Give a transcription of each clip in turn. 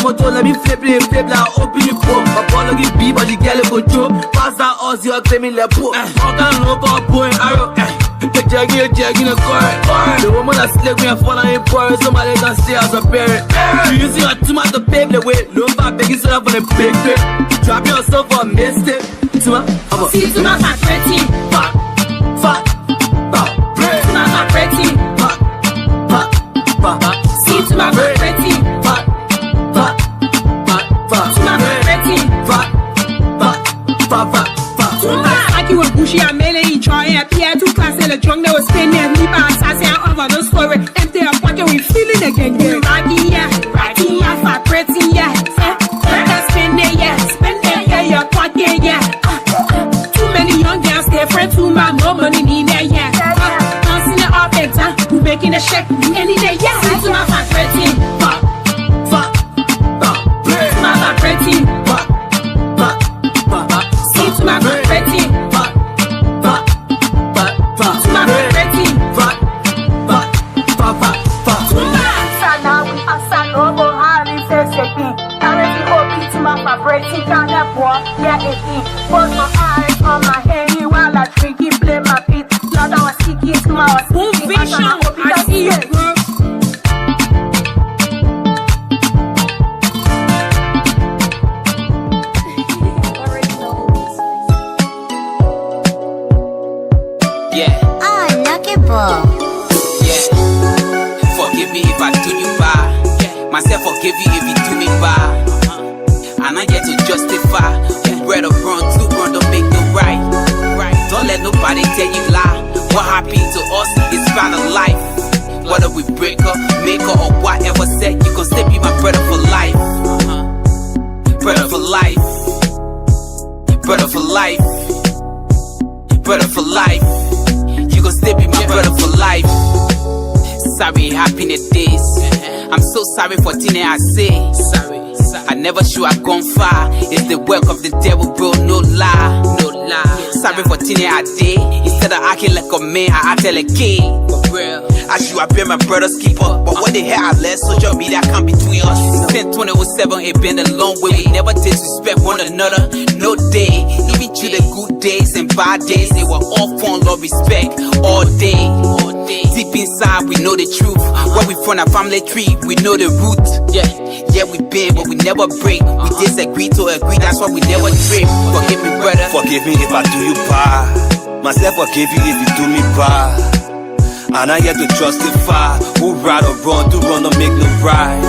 motor, let me flip like open the book. My ball get beat, but the girl go through. Pass that us, you're claiming the poor. I can't know about boy, arrow. The jaggy in the car. The woman that slept me and fall on in poor, somebody can stay as a parent. You using a tomato pave the way, no bad begging set up on the big trip. Drop yourself for a mistake. See to my pretty, fuck, break. To my pretty, fuck. See to my pretty, fuck. To my pretty, fuck. Like you were bushy and melee in joy and appear to class and the drunk that was spending and leap and assassin over the story. Empty a pocket, we feeling again. Rocky, yeah, for pretty, yeah. Spend it, yeah, your pocket, yeah. Too many young girls, they're friends who my more money need there, yeah. Dancing it up and down, who making a check any day, yeah. See to my pretty, fuck. To my pretty, fuck. See to my pretty, fuck. To my pretty, fuck. To my sana, we are sana, go hard, it's a second. To my pretty, kind of boy, yeah, it's put my eyes on my head while I drink it, play my beat. Now that I was seeking to my vision, I see it, bro. Yeah. Oh, look at ball. Yeah. Forgive me if I do you bad. Yeah. Myself forgive you if you do me bad. And I get to justify. Bread or run, two run, don't make no right. Don't let nobody tell you lie. What happened to us is part of life. Whether we break up, make up, or whatever said, you can still be my brother for life. Brother for life. Brother for life. Brother for life. You can still be my brother for life. Sorry, happy the days. I'm so sorry for things I say. Sorry. I never should have gone far. It's the work of the devil, bro, no lie. Sorry for things I did. Instead of acting like a man, I act like a kid. I should have been my brother's keeper, but when they had I let social media come between us. Since 2007, it been a long way. We never disrespect one another, no day. Even through the good days and bad days, they were all fun, love, respect, all day. Deep inside, we know the truth. Where we from, our family tree, we know the root. Yeah, we been, but we never break. We disagree to agree, that's why we never trip. Forgive me, brother. Forgive me if I do you bad. Myself forgive you if you do me bad. And I get to justify who right or wrong, do wrong, don't make no right.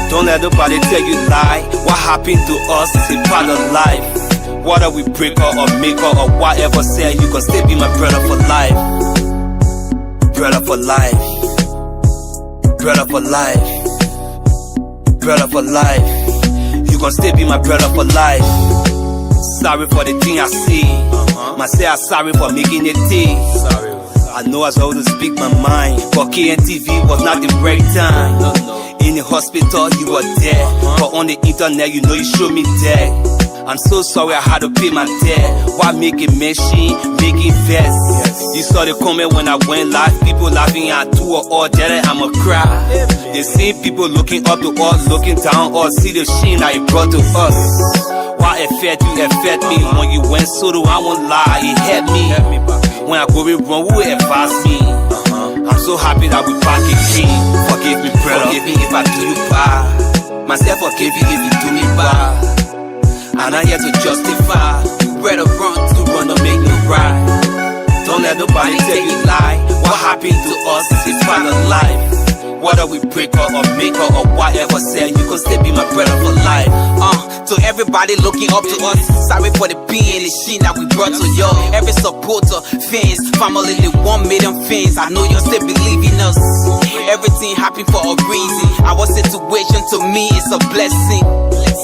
Don't let nobody tell you lie. What happened to us is a part of life. Whether we break up or make up or whatever say, you can still be my brother for life. Brother for life. Brother for life. Brother for life. You can still be my brother for life. Sorry for the thing I see. Myself, I'm sorry for making it tea. I know I was able to speak my mind, but KNTV was not the right time. In the hospital, you were there, but on the internet, you know you showed me there. I'm so sorry I had to pay my debt. Why make a machine, making vests? You saw the comment when I went live, people laughing at two or all that I'ma cry. The same people looking up to us, looking down us, see the shame that it brought to us. Why affect you, affect me? When you went solo, I won't lie, it hurt me. When I go wrong, who advise me? I'm so happy that we back again. Forgive me, brother. Forgive me if I do you bad. Myself forgive you if you do me bad. And I here to justify. You better run, to run, don't make no right. Don't let nobody tell you lie. What happened to us is part of life. Whether we break up or make up or whatever say, you can still be my brother for life. To everybody looking up to us, sorry for the pain and the shit that we brought to you. Every supporter, fans, family, the 1 million fans, I know you still believe in us. Everything happened for a reason. Our situation to me is a blessing.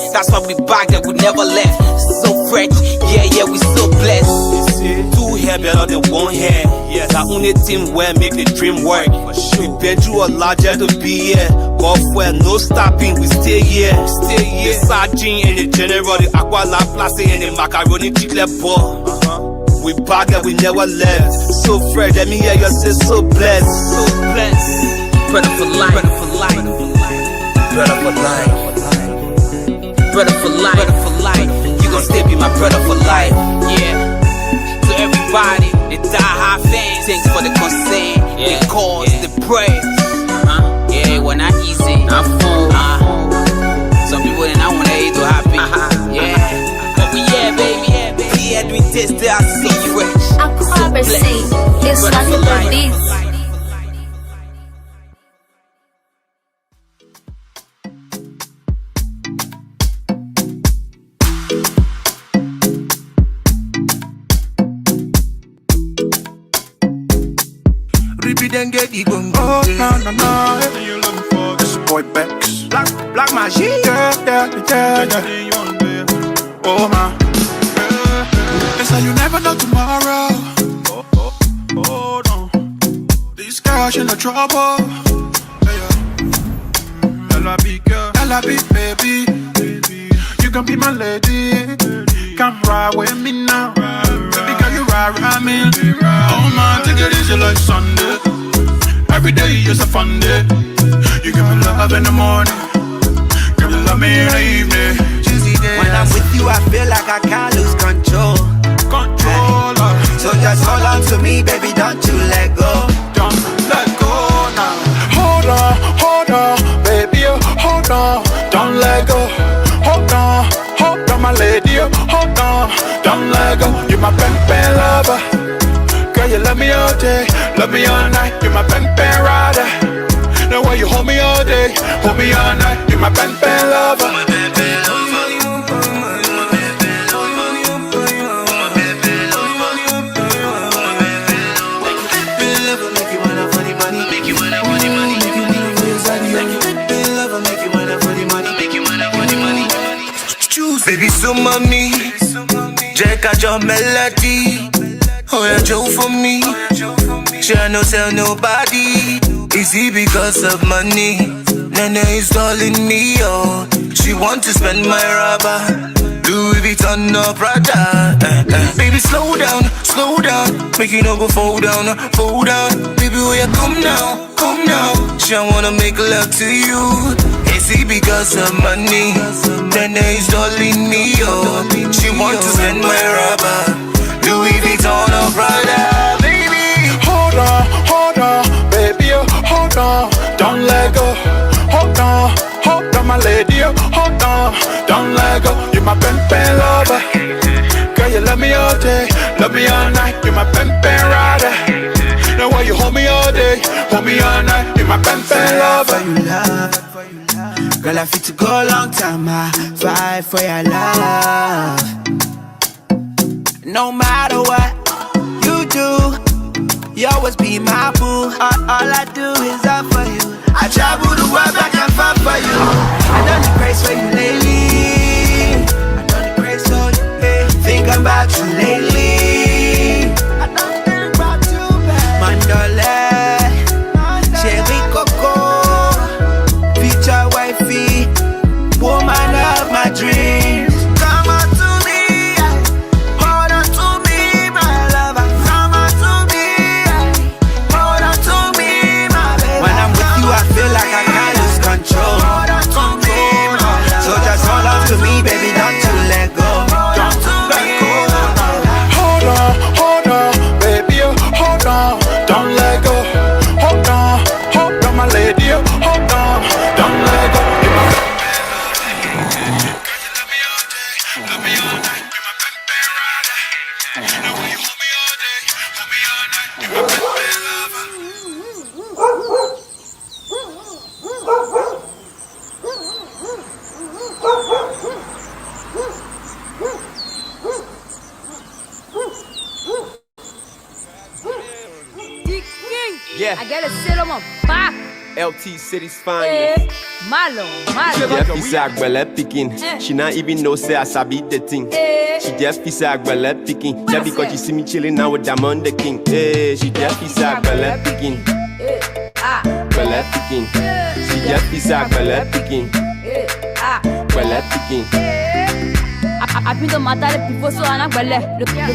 That's why we back that we never left. So fresh, yeah, we so blessed. Two hair better than one hair. Yes, the only team where make the dream work. We been through a lot just to be here. God for no stopping, we stay here. The sardine and the general, the aqua la place and the macaroni chicle ball. We back that we never left. So fresh, let me hear you say so blessed. So blessed. Brother for life. Brother for life. Brother for life. brother for life. You gon' still be my brother for life. Yeah. To everybody, the die-hard fans, thanks for the concern, the cause, the praise. Yeah, it was not easy. Not fun. Some people didn't want to eat to happy. Yeah. But we baby. Yeah, doing this, they are so fresh. I can't say it's like this. Then get the gun. Oh, no. You looking for this boy Bex. Black machine. Yeah. Oh, man. They say you never know tomorrow. Oh, no. This girl's in the trouble. L.I.B. baby. You can be my lady. Come ride with me now. Baby girl, you ride me. Oh, man, take it easy like Sunday. Every day is a fun day. You give me love in the morning, give me love me in the evening. When I'm with you, I feel like I can't lose control. So just hold on to me, baby, don't you let go. Don't let go now. Hold on, baby, hold on. Don't let go. Hold on, my lady, hold on. Don't let go. You're my pen lover. Girl, you love me all day, love me all night. You're my pen rider. Now why you hold me all day, hold me all night. You're my pen lover. My pen lover. Baby, so mommy, check out your melody. Oh, yeah, Joe for me. She no tell nobody. Is it because of money? Nana is calling me, oh. She want to spend my rubber. Louis Vuitton or Prada. Baby, slow down. Make you no go fall down. Baby, will you come now? She wanna make love to you. Is it because of money? Nana is calling me, oh. She want to spend my rubber. Louis Vuitton or Prada. Baby, hold on, baby, hold on. Don't let go. Hold on, my lady, hold on. Don't let go. You're my pen lover. Girl, you love me all day, love me all night. You're my pen rider. Now why you hold me all day, hold me all night. You're my pen lover. For you love. Girl, I fit to go a long time. I fight for your love. No matter what you do, you always be my boo. All I do is up for you. I travel the world back and forth for you. I done the grace for you lately. Think about you lately. I don't think about you, babe. Mandole, Cherry Coco, future wifey, woman of my dreams. Come on to me, hold on to me, my lover. Come on to me, hold on to me, my baby. When I'm with you, I feel like I can't lose control. Hold on to me, my lover. So just hold on to me, baby, don't you let go. Hold on, baby, hold on. Don't let go. Hold on, my lady, hold on. Don't let go. You're my love me all night. You're my pen rider. Now when you hold me all day, hold me all night. You're my pen lover. Yeah. I gotta sit on my back. LT City's finest. Malo. Jeff is a gbele picking. She not even know say I sabi the thing. She just is a gbele picking. Just because she see me chilling now with Diamond the King. She just is a gbele picking. Gbele picking. She just is a gbele picking. Gbele picking. I been the matter before so I'm not le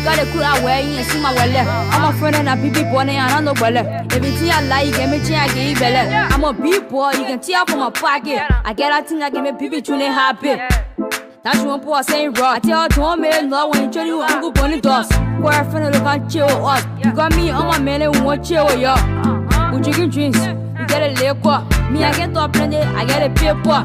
gars de cool away in see my well. I'm a friend and a baby boy and I know well. Everything I like, give me chance, give belle. I'm a big boy, you can tear from my pocket. I get a thing I give me baby tune happy. That's one poor saying raw. I tell Tom man no when you you uncle bunny does. Where friend look at chill us. You got me on my man and want chill yo. We drinking drinks, we get a liquor. Me I get top plenty, I get a paper.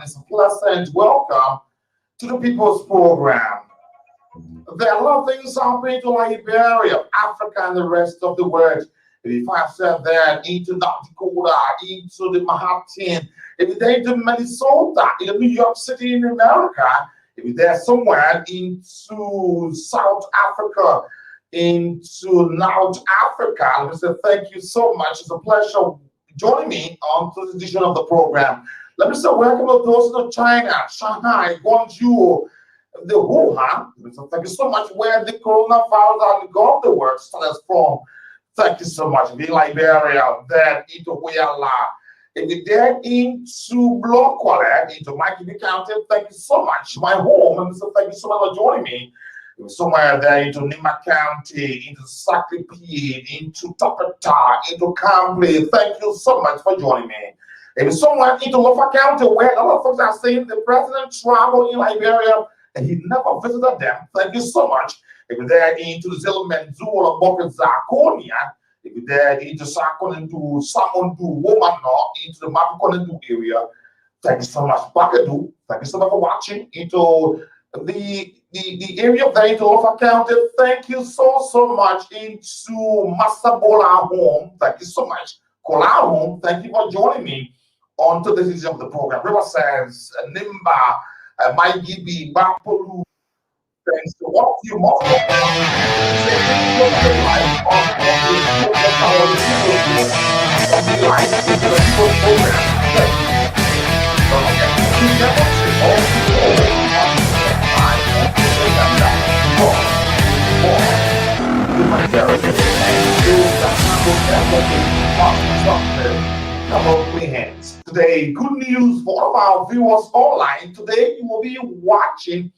It's a pleasant welcome to the People's Program. There are a lot of things happening to Liberia, Africa, and the rest of the world. If you find yourself there into North Dakota, into the Manhattan, if you're there into Minnesota, in New York City in America, if you're there somewhere into South Africa, into North Africa, let me say thank you so much. It's a pleasure joining me on this edition of the program. Let me say welcome to those in China, Shanghai, Guangzhou, the Wuhan. Thank you so much where the coronavirus and God the world starts from. Thank you so much. In Liberia, then into Huyala. If you're there into Bloquale, into Mikey County, thank you so much. My home, and so thank you so much for joining me. Somewhere there into Nima County, into Sacred, into Tapata, into Campley. Thank you so much for joining me. If it's somewhere into Lofa County where a lot of folks are saying the president traveled in Liberia and he never visited them, thank you so much. If you're there into the settlement, or Boca Zaconia, if you're there into Sakon, into someone to woman or into the Mapukonindu area, thank you so much. Bakadu, thank you so much for watching into the area of there into Lofa County. Thank you so much into Masabola home. Thank you so much. Kola home, thank you for joining me on today's edition of the program. River says, Nimba, Maigibi, Bapolu. Thanks to all of you, most of Come on, clean hands. Today, good news for all of our viewers online. Today, you will be watching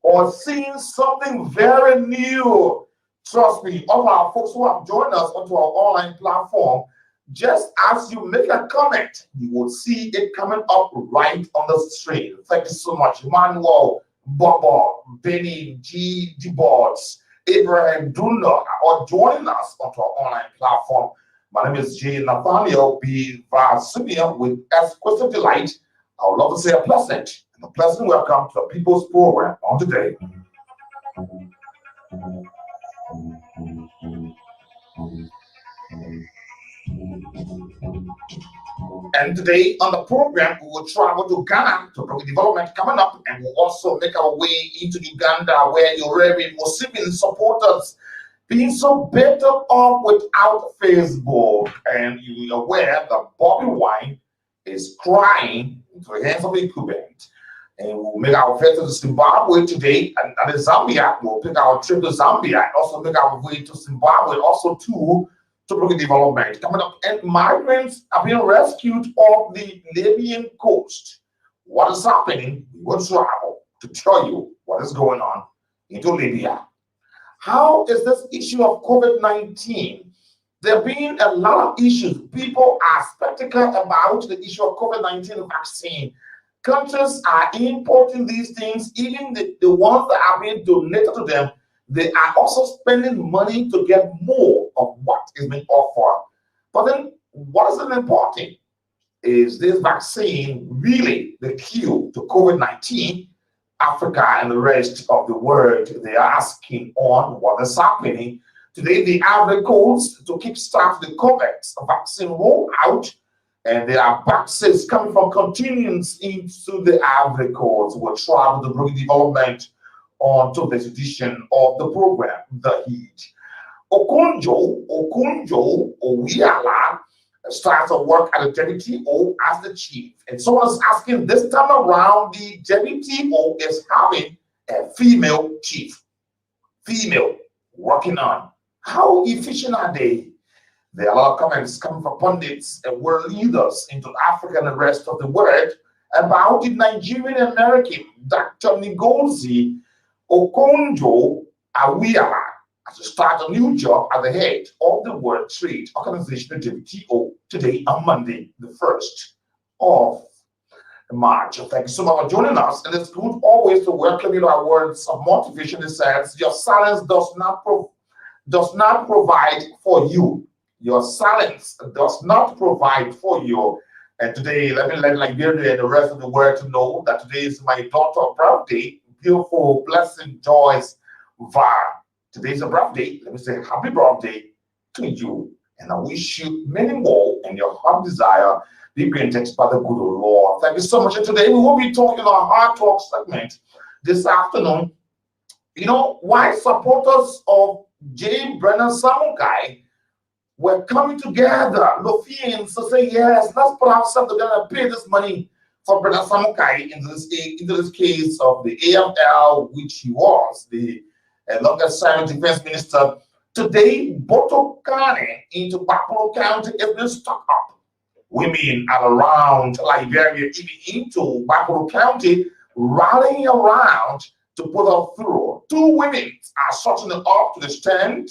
or seeing something very new. Trust me, all of our folks who have joined us onto our online platform, just as you make a comment, you will see it coming up right on the screen. Thank you so much, Emmanuel, Bobo, Benny, G. Boards, Abraham Dunda, are joining us onto our online platform. My name is J. Nathaniel B. Vasunia with Exquisite Delight. I would love to say a pleasant welcome to the People's Program on today. And today on the program, we will travel to Ghana to bring development coming up, and we'll also make our way into Uganda, where your Reverend Muslim supporters being so better off without Facebook. And you're aware that Bobby Wine is crying into the hands of the incumbent. And we'll make our visit to Zimbabwe today, and at Zambia, we'll pick our trip to Zambia and also make our way to Zimbabwe, also to bring development coming up. And migrants are being rescued off the Libyan coast. What is happening? We will travel to tell you what is going on into Libya. How is this issue of COVID-19? There have been a lot of issues. People are skeptical about the issue of COVID-19 vaccine. Countries are importing these things, even the ones that are being donated to them, they are also spending money to get more of what is being offered. But then what is important? Is this vaccine really the cure to COVID-19? Africa and the rest of the world, they are asking on what is happening. Today, the Ivory Coast to kickstart the COVAX vaccine rollout, and there are vaccines coming from continents into the Ivory Coast. We'll travel to bring development onto this edition of the program, The Heat. Okonjo Owiala starts to work at the WTO as the chief. And someone is asking this time around, the WTO is having a female chief. Female working on. How efficient are they? There are a lot of comments coming from pundits and world leaders into Africa and the rest of the world about the Nigerian American Dr. Ngozi Okonjo Iweala to start a new job at the head of the World Trade Organization, the WTO, today on Monday, the 1st of March. Thank you so much for joining us. And it's good always to welcome you to our words of motivation. It says, your silence does not provide for you. Your silence does not provide for you. And today, let me let Liberia and the rest of the world to know that today is my daughter's birthday. Beautiful, blessing, Joyce Var. Today's a birthday. Let me say happy birthday to you. And I wish you many more, and your heart desire be granted by the good Lord. Thank you so much. And today we will be talking on our Hard Talk segment this afternoon. You know, why supporters of J. Brennan Samukai were coming together, Lofians, to say, yes, let's put ourselves together and pay this money for Brennan Samukai into this case of the AFL, which he was the longest serving defense minister. Today, Botokane into Bapolo County has been stuck up. Women are around Liberia, even into Bapolo County, rallying around to put her through. 2 women are sorting it up to the stand.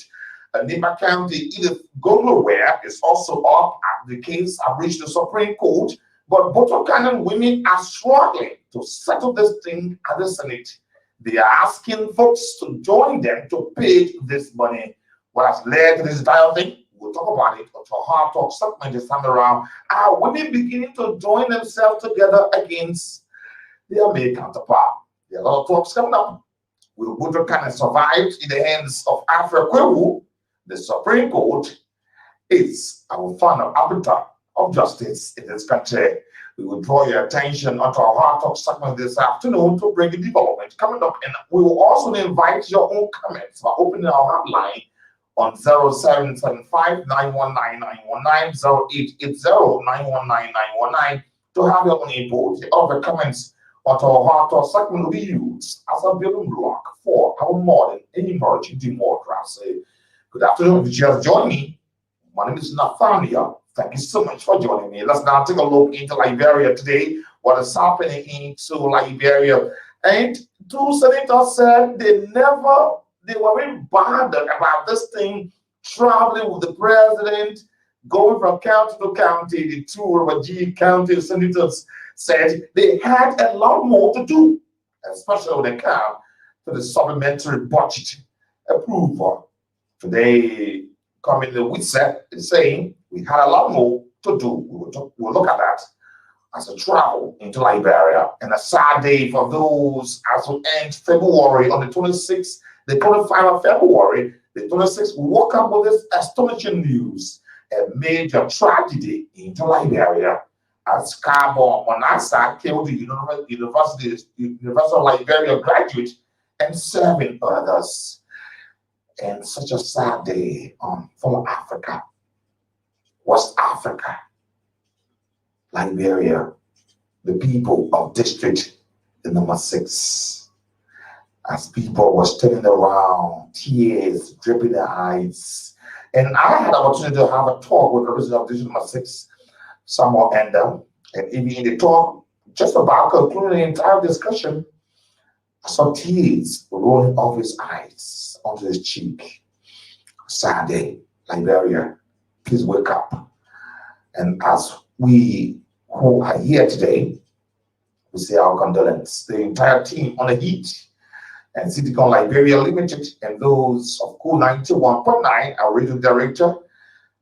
Nima County, Edith Gongoware is also up. The case have reached the Supreme Court. But Botocan women are struggling to settle this thing at the Senate. They are asking folks to join them to pay this money. What has led to this entire thing? We'll talk about it on our Hard Talk segment this time around. Are women beginning to join themselves together against their male counterpart? There are a lot of talks coming up. Will Botocan survive in the hands of Alfred Kwewu? The Supreme Court is our final arbiter of justice in this country. We will draw your attention onto our Hard Talk segment this afternoon to bring a development coming up. And we will also invite your own comments by opening our hotline on 0775-919-919, 0880-919-919 to have your own input. All the comments onto our Hard Talk segment will be used as a building block for our modern and emerging democracy. Good afternoon. If you just joined me, my name is Nathaniel. Thank you so much for joining me. Let's now take a look into Liberia today. What is happening into Liberia? And two senators said they weren't bothered about this thing traveling with the president, going from county to county. The two G county senators said they had a lot more to do, especially when it came to the supplementary budget approval. Today, coming the WITSEC is saying we had a lot more to do. We'll look at that as a travel into Liberia. And a sad day for those as we end February on the 26th, the 25th of February, the 26th, we woke up with this astonishing news. A major tragedy into Liberia as Carbon Monasa killed the University of Liberia graduate and 7 others. And such a sad day for Africa, West Africa, Liberia, the people of District number 6. As people were standing around, tears dripping their eyes. And I had an opportunity to have a talk with the representative of District number 6, Samuel Enda. And even in the talk, just about concluding the entire discussion, I saw tears rolling off his eyes onto his cheek. Sad day, Liberia, please wake up. And as we who are here today, we say our condolence. The entire team on the heat and CityCon Liberia Limited and those of Cool 91.9, our regional director,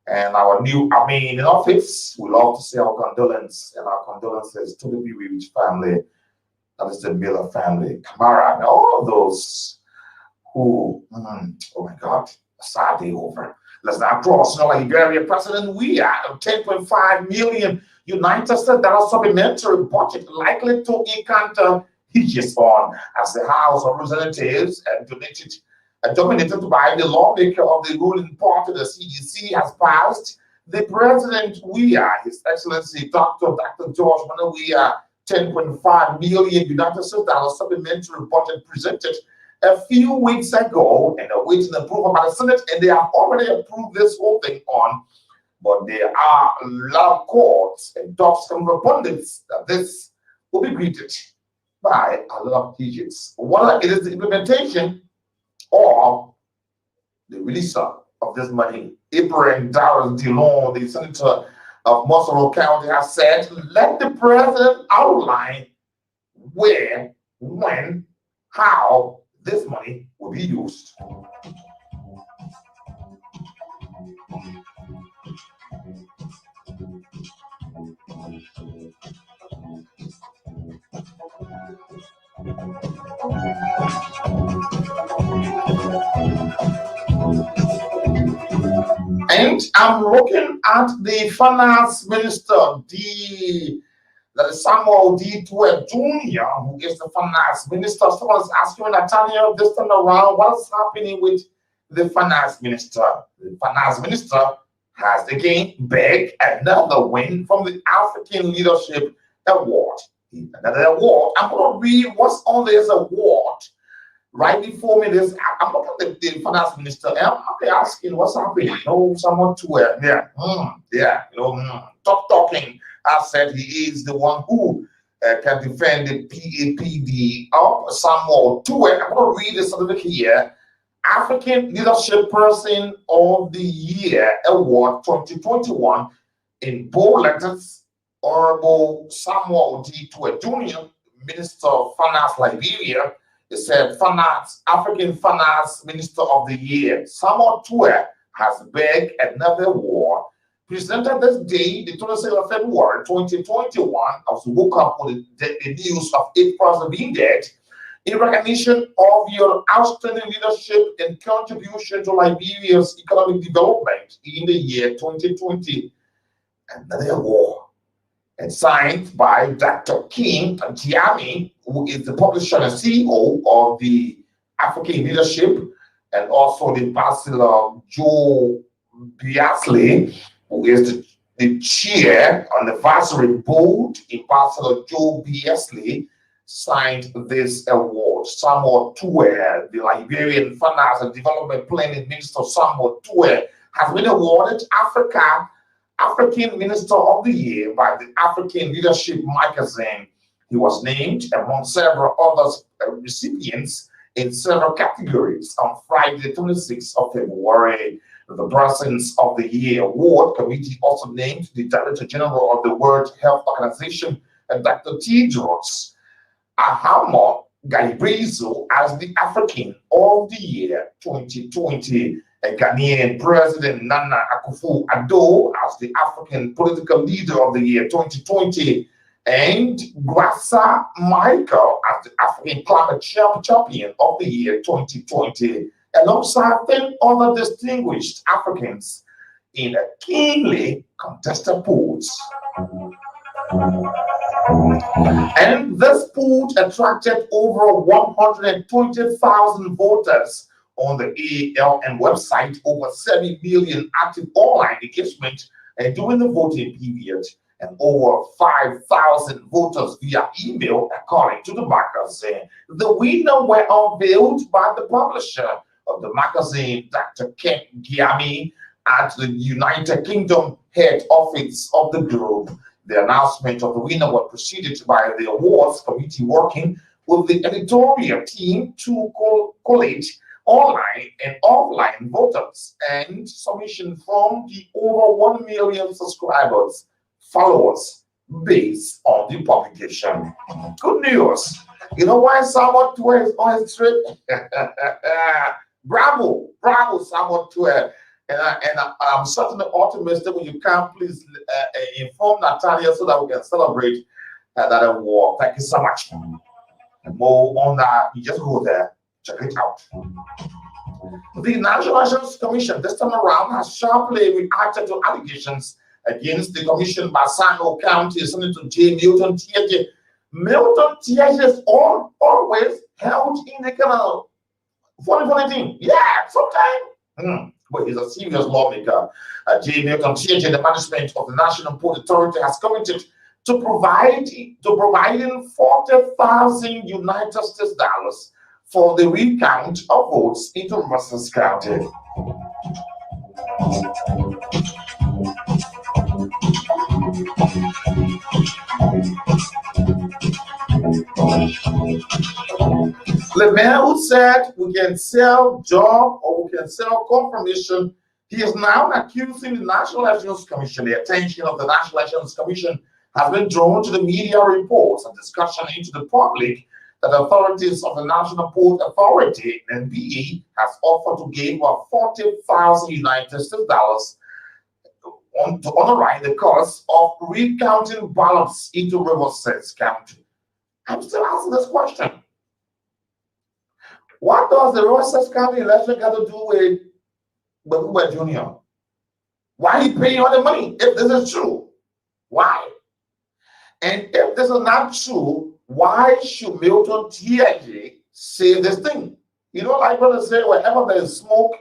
and our new in office, we love to say our condolence and our condolences to the bereaved family. That is the Miller family, Kamara, and all of those who, oh my God, a sad day over. Let's now cross Liberia President we are 10.5 million United States dollar supplementary budget likely to encounter hitches on as the House of Representatives and dominated by the lawmaker of the ruling party, the CDC, has passed the President we are, His Excellency Dr. George Manawiya 10.5 million United States dollar supplementary budget presented a few weeks ago and awaiting approval by the Senate, and they have already approved this whole thing on. But there are a lot of courts and talks from pundits that this will be greeted by a lot of Egypts. Whether it is the implementation or the release of this money, Ibrahim Darrell Dillon, the senator of Mosoro County, has said, let the president outline where, when, how this money will be used. And I'm looking at the finance minister, that is Samuel D. Tuer Jr., who is the finance minister. Someone's asking Nathaniel this time around, what's happening with the finance minister? The finance minister has again begged another win from the African Leadership Award. Another award. I'm going to read what's on this award. Right before me, I'm looking at the finance minister, and I'm asking what's happening. You know, someone to where, top talking. I said he is the one who can defend the PAPD of Samuel Tuer. I'm going to read this a little bit here. African Leadership Person of the Year Award 2021 in bold letters. Honorable Samuel D. Tuer Jr., Minister of Finance, Liberia, he said African Finance Minister of the Year. Samuel Tuer has begged another award. Presented this day, the 22nd of February 2021, I was woke up with the news of 8% being dead in recognition of your outstanding leadership and contribution to Liberia's economic development in the year 2020. Another award, and signed by Dr. King Giami, who is the publisher and CEO of the African Leadership, and also the Ambassador Joe Biasley, who is the chair on the advisory board. Ambassador Joe Biasley signed this award. Samuel Tuer, the Liberian Finance and Development Planning Minister Samuel Tuer, has been awarded African Minister of the Year by the African Leadership magazine. He was named among several other recipients in several categories on Friday, the 26th of February. The Persons of the Year Award Committee also named the Director General of the World Health Organization, Dr. Tedros Adhanom Ghebreyesus, as the African of the Year 2020. Ghanaian President Nana Akufo-Addo as the African Political Leader of the Year 2020, and Gwasa Michael as the African Climate Champion of the Year 2020, alongside 10 other distinguished Africans in a keenly contested polls. And this poll attracted over 120,000 voters on the ALN website, over 7 million active online engagement during the voting period, and over 5,000 voters via email, according to the magazine. The winner were unveiled by the publisher of the magazine, Dr. Ken Giami, at the United Kingdom head office of the group. The announcement of the winner was preceded by the awards committee working with the editorial team to collate online and offline voters and submission from the over 1 million subscribers, followers based on the publication. Good news. You know why Samuel Tuer is on his trip? Bravo, Samuel Tuer. And I'm certainly optimistic. When you can, please inform Nathaniel so that we can celebrate that award. Thank you so much. And more on that, you just go there. Check it out. The National Elections Commission this time around has sharply reacted to allegations against the commission by Sano County Senator J. Milton Tiege. Milton Tiege is always held in the kind of funny thing. Yeah, sometimes. But he's a serious lawmaker. J. Milton Tiege, the management of the National Port Authority, has committed to providing 40,000 United States dollars for the recount of votes into Russell's County. LeMaire said we can sell job or we can sell confirmation. He is now accusing the National Elections Commission. The attention of the National Elections Commission has been drawn to the media reports and discussion into the public that authorities of the National Port Authority, NBA, has offered to give 40,000 United States dollars to honor the cost of recounting ballots into Riverside County. I'm still asking this question. What does the Riverside County election got to do with Babuba Jr.? Why are you paying all the money if this is true? Why? And if this is not true, why should Milton Tiege say this thing? You know, like brothers say, wherever there is smoke,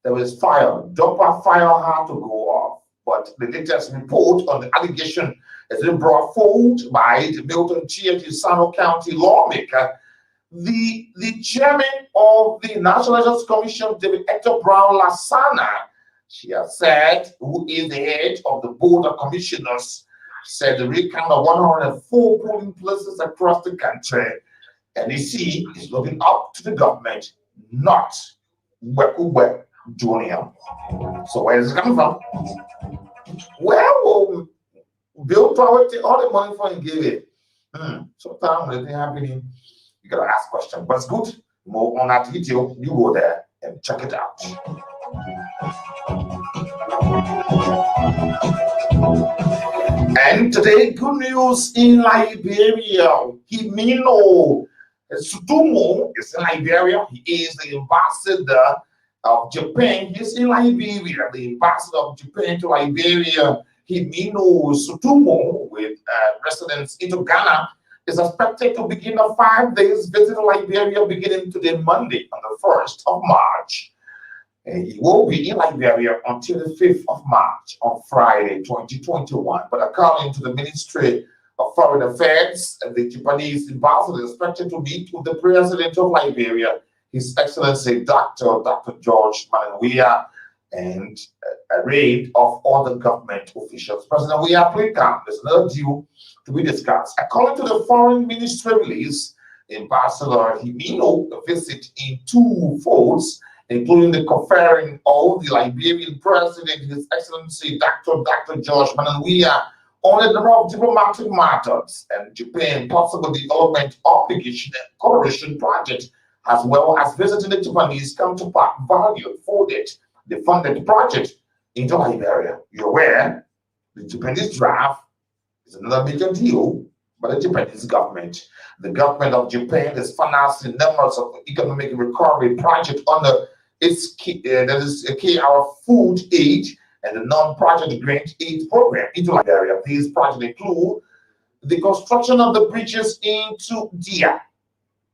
there is fire. Dumper fire had to go off. But the latest report on the allegation has been brought forward by the Milton Tiege Sano County lawmaker. The chairman of the National Elections Commission, David Hector Brown Lasana, she has said, who is the head of the Board of Commissioners, said the recount of 104 polling places across the country, NEC is looking up to the government, not Wekube Jr. So where is it coming from? Where will Bill probably take all the money for and give it. Sometimes when it's happening, you gotta ask questions. But it's good. More on that video, you go there and check it out. And today, good news in Liberia. Himino Sutumo is in Liberia. He is the ambassador of Japan. He's in Liberia, the ambassador of Japan to Liberia. Himino Sutumo, with residence into Ghana, is expected to begin a 5 days visit to Liberia beginning today, Monday, on the 1st of March. And he will be in Liberia until the 5th of March on Friday, 2021. But according to the Ministry of Foreign Affairs, the Japanese ambassador is expected to meet with the President of Liberia, His Excellency Dr. George Manawia, and a raid of other government officials. President Weah, please come. There's another deal to be discussed. According to the Foreign Ministry release, Ambassador Himino visit in 2 folds, including the conferring of the Liberian President, His Excellency Dr. George Manawia, on a number of diplomatic matters and Japan possible development obligation and cooperation project, as well as visiting the Japanese counterpart valued for it. The funded project into Liberia. You're aware the Japanese draft is another major deal by the Japanese government. The government of Japan is financing numbers of economic recovery projects under its KR Food Aid and the non-project grant aid program into Liberia. These projects include the construction of the bridges into Dia,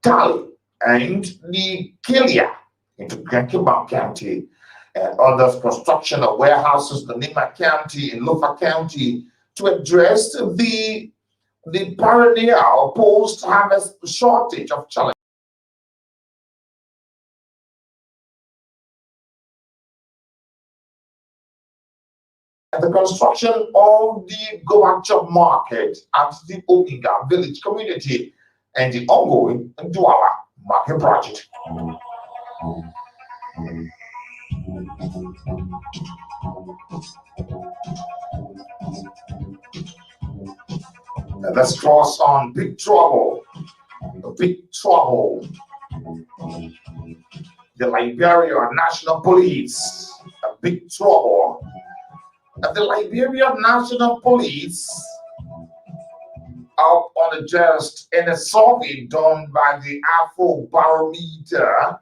Tali, and the Kilia into Kankima County, and others construction of warehouses in Nima County and Lufa County to address the perennial post-harvest shortage of challenges. The construction of the Gobachop market at the Oginga village community and the ongoing Douala market project. Let's cross on big trouble. Big trouble. The Liberia National Police. A big trouble. The Liberia National Police, up on the just in a survey done by the Afro Barometer,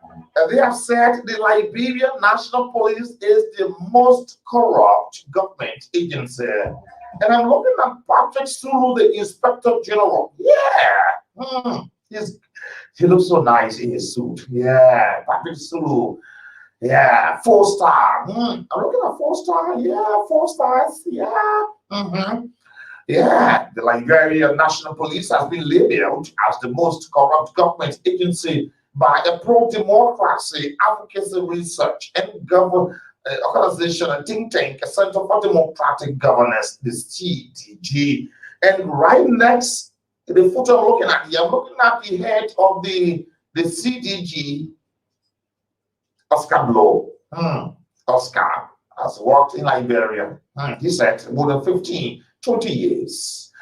they have said the Liberia National Police is the most corrupt government agency. And I'm looking at Patrick Sulu, the Inspector General. Yeah, he looks so nice in his suit. Yeah, Patrick Sulu. Yeah, 4-star. I'm looking at 4-star. Yeah, 4 stars. Yeah. Yeah, the Liberia National Police has been labeled as the most corrupt government agency by a pro-democracy advocacy research and organization, a think tank, a Center for Democratic Governance, the CDG. And right next to the photo I'm looking at here, I'm looking at the head of the CDG, Oscar Blow. Oscar has worked in Liberia. He said more than 15, 20 years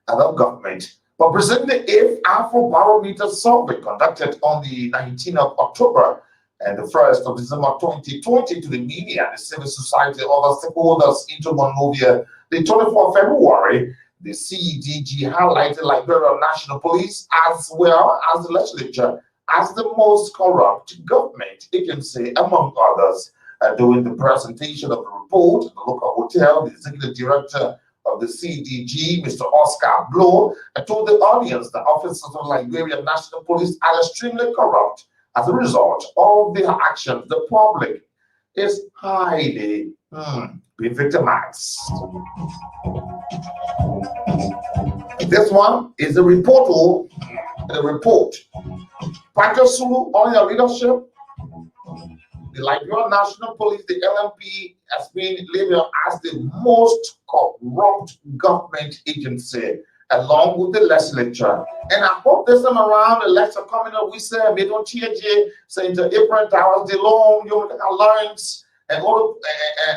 of government. But presenting the 8th Afro Barometer survey conducted on the 19th of October and the 1st of December 2020 to the media, the civil society, and other stakeholders into Monrovia, the 24th of February, the CDG highlighted Liberia National Police as well as the legislature as the most corrupt government agency, among others. During the presentation of the report at the local hotel, the executive director of the CDG, Mr. Oscar Blow, told the audience that officers of Liberia National Police are extremely corrupt. As a result of their actions, the public is highly being victimized. This one is the report. Patrick Sulu, on your leadership, the Liberia National Police, the LMP, has been labeled as the most corrupt government agency, along with the legislature. And I hope this time around, the election coming up, we say, we don't change it, saying to April, hours, the long, your alliance, and all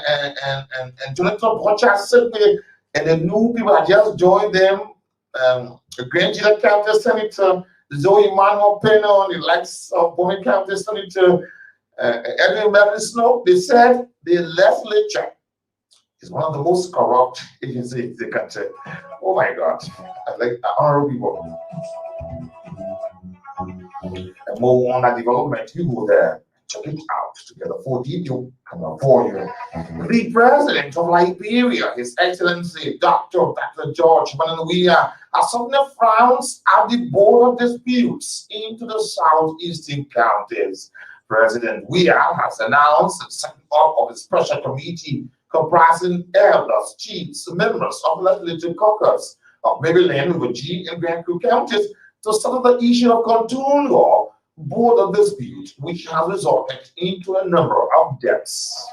and Jonathan Bocha simply And the new people that just joined them, the Grand Gila County Senator Zoe Manuel Pena, the likes of Bowman County Senator Edwin Beverly Snow, they said the legislature is one of the most corrupt agencies in the country. Oh my God. Like honorable people. And more on that development, you go there, check it out to get a full detail coming for you. The president of Liberia, His Excellency Dr. George Mananuia, has suddenly frowns at the border disputes into the southeastern counties. President Weah has announced the setting up of a special committee comprising elders, chiefs, members of legislative caucus of Maryland, Virginia, and Grand Creek counties to settle the issue of contour law border dispute, which has resulted into a number of deaths.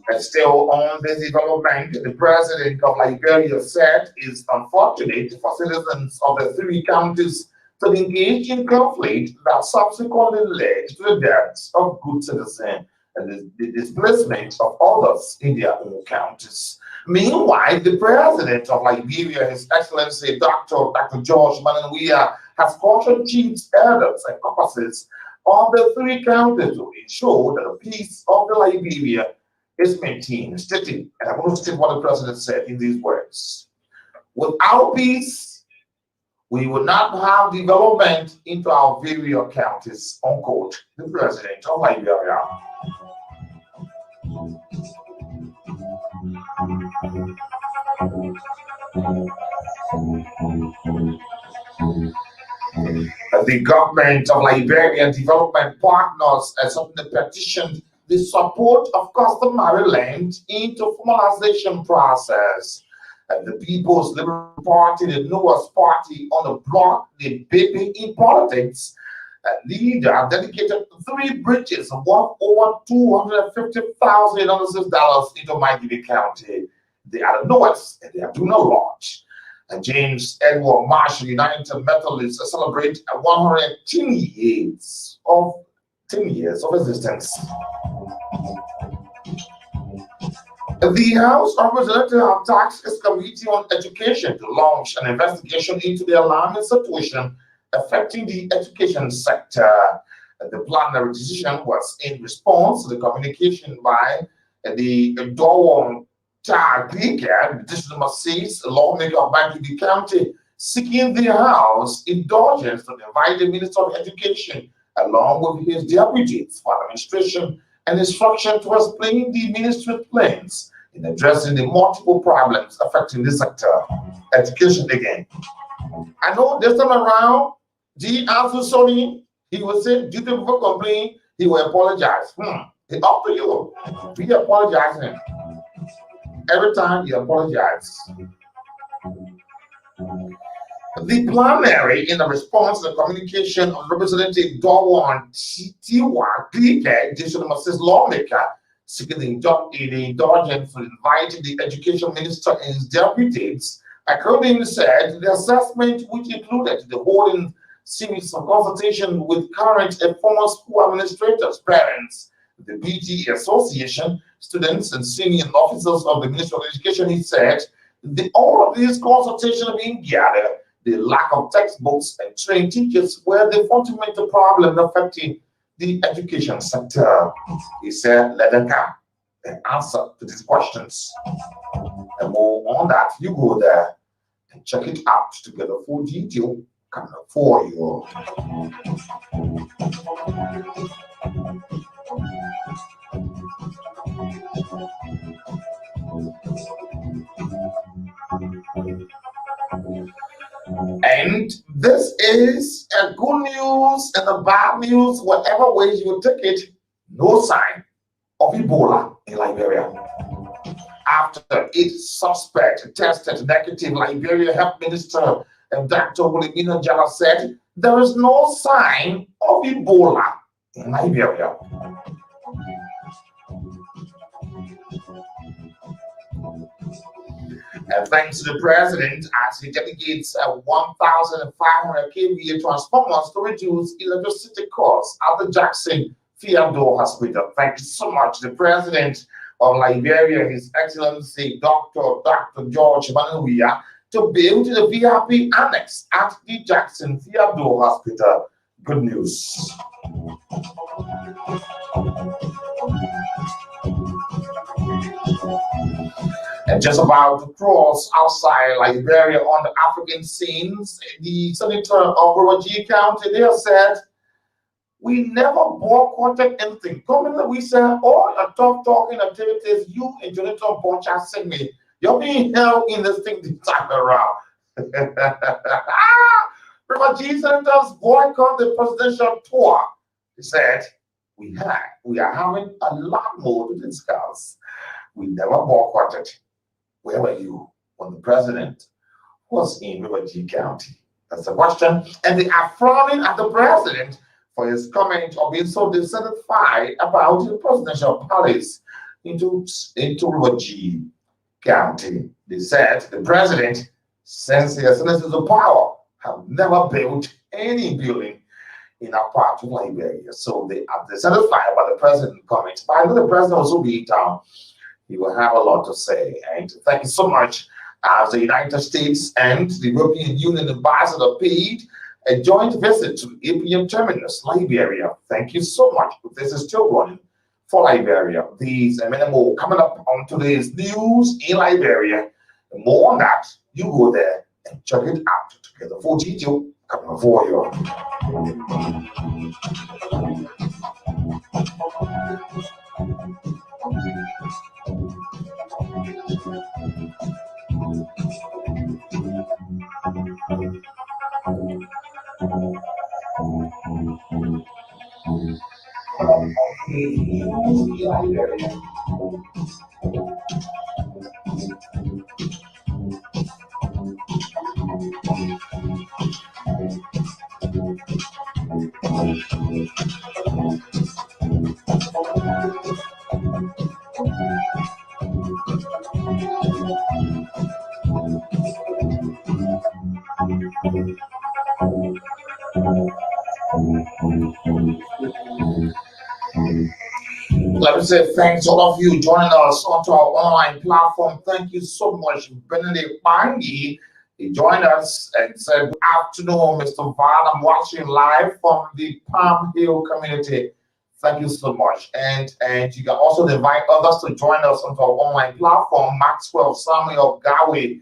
And still on this development, the president of Liberia said it's unfortunate for citizens of the three counties to engage in conflict that subsequently led to the deaths of good citizens and the displacement of others in their own counties. Meanwhile, the president of Liberia, His Excellency Dr. George Mananuia, has cautioned chiefs, elders, and caucuses of the three counties to ensure that the peace of the Liberia is maintained. Stating, and I'm going to state what the president said in these words: without peace, we will not have development into our various counties, unquote, the president of Liberia. The government of Liberia and development partners has petitioned the support of customary land into formalization process. And the People's Liberal Party, the newest party on the block, the baby in politics, a leader dedicated 3 bridges worth over $250,000 into Miami County. They are the newest and they are doing a lot. And James Edward Marshall United Methodists celebrate 110 years of existence. The House of Representatives have tasked its Committee on Education to launch an investigation into the alarming situation affecting the education sector. The plenary decision was in response to the communication by the Dawon Tagika, District Number 6, lawmaker of Banki County, seeking the House indulgence to invite the Minister of Education along with his deputies for administration and instruction to explain the ministry's plans in addressing the multiple problems affecting the sector. Education again. I know this time around, G. Alpha Sony, he will say, due to people complain, he will apologize. It's up to you. We apologize him. Every time you apologize. The plenary, in the response to the communication of Representative Dawon Tiwa Klike, District Number 6 lawmaker, seeking the indulgence for inviting the education minister and his deputies, accordingly said the assessment, which included the holding series of consultation with current and former school administrators, parents, the PTA Association, students, and senior officers of the Ministry of Education, he said, all of these consultations are being gathered. The lack of textbooks and trained teachers were the fundamental problem affecting the education sector. He said, let them come and answer to these questions. And more on that, you go there and check it out to get a full detail coming up for you. And this is a good news and a bad news, whatever way you take it. No sign of Ebola in Liberia. After its suspect tested negative, Liberia Health Minister Dr. Wilhelmina Jala said there is no sign of Ebola in Liberia. And thanks to the president as he dedicates 1,500 kVA transformers to reduce electricity costs at the Jackson Theodore Hospital. Thank you so much. The president of Liberia, His Excellency Dr. George Manuia, to build the VIP annex at the Jackson Theodore Hospital. Good news. And just about to cross outside Liberia on the African scenes, the senator of Ruwaji County there said, we never boycotted anything. Coming that we said, all your tough talking activities, you and Jonathan Boncha sent me, you're being held in this thing this time around. Ruwaji senators boycott the presidential tour. He said, we are having a lot more to discuss. We never boycotted. Where were you when the president was in Ruwaji County? That's the question. And they are frowning at the president for his comment of being so dissatisfied about the presidential palace into Ruwaji County. They said the president, since he has left the power, have never built any building in our part of Liberia. So they are dissatisfied about the president's comment. But I know the president also be in town. He will have a lot to say. And thank you so much as the United States and the European Union ambassador paid a joint visit to the APM terminus, Liberia. Thank you so much. This is still running for Liberia. These and many more coming up on today's news in Liberia. And more on that, you go there and check it out together. For Gito, coming for you. Let me say thanks to all of you joining us onto our online platform. Thank you so much. Benedict Bangi, he joined us and said, good afternoon, Mr. Van. I'm watching live from the Palm Hill community. Thank you so much. And you can also invite others to join us onto our online platform. Maxwell Samuel Gawi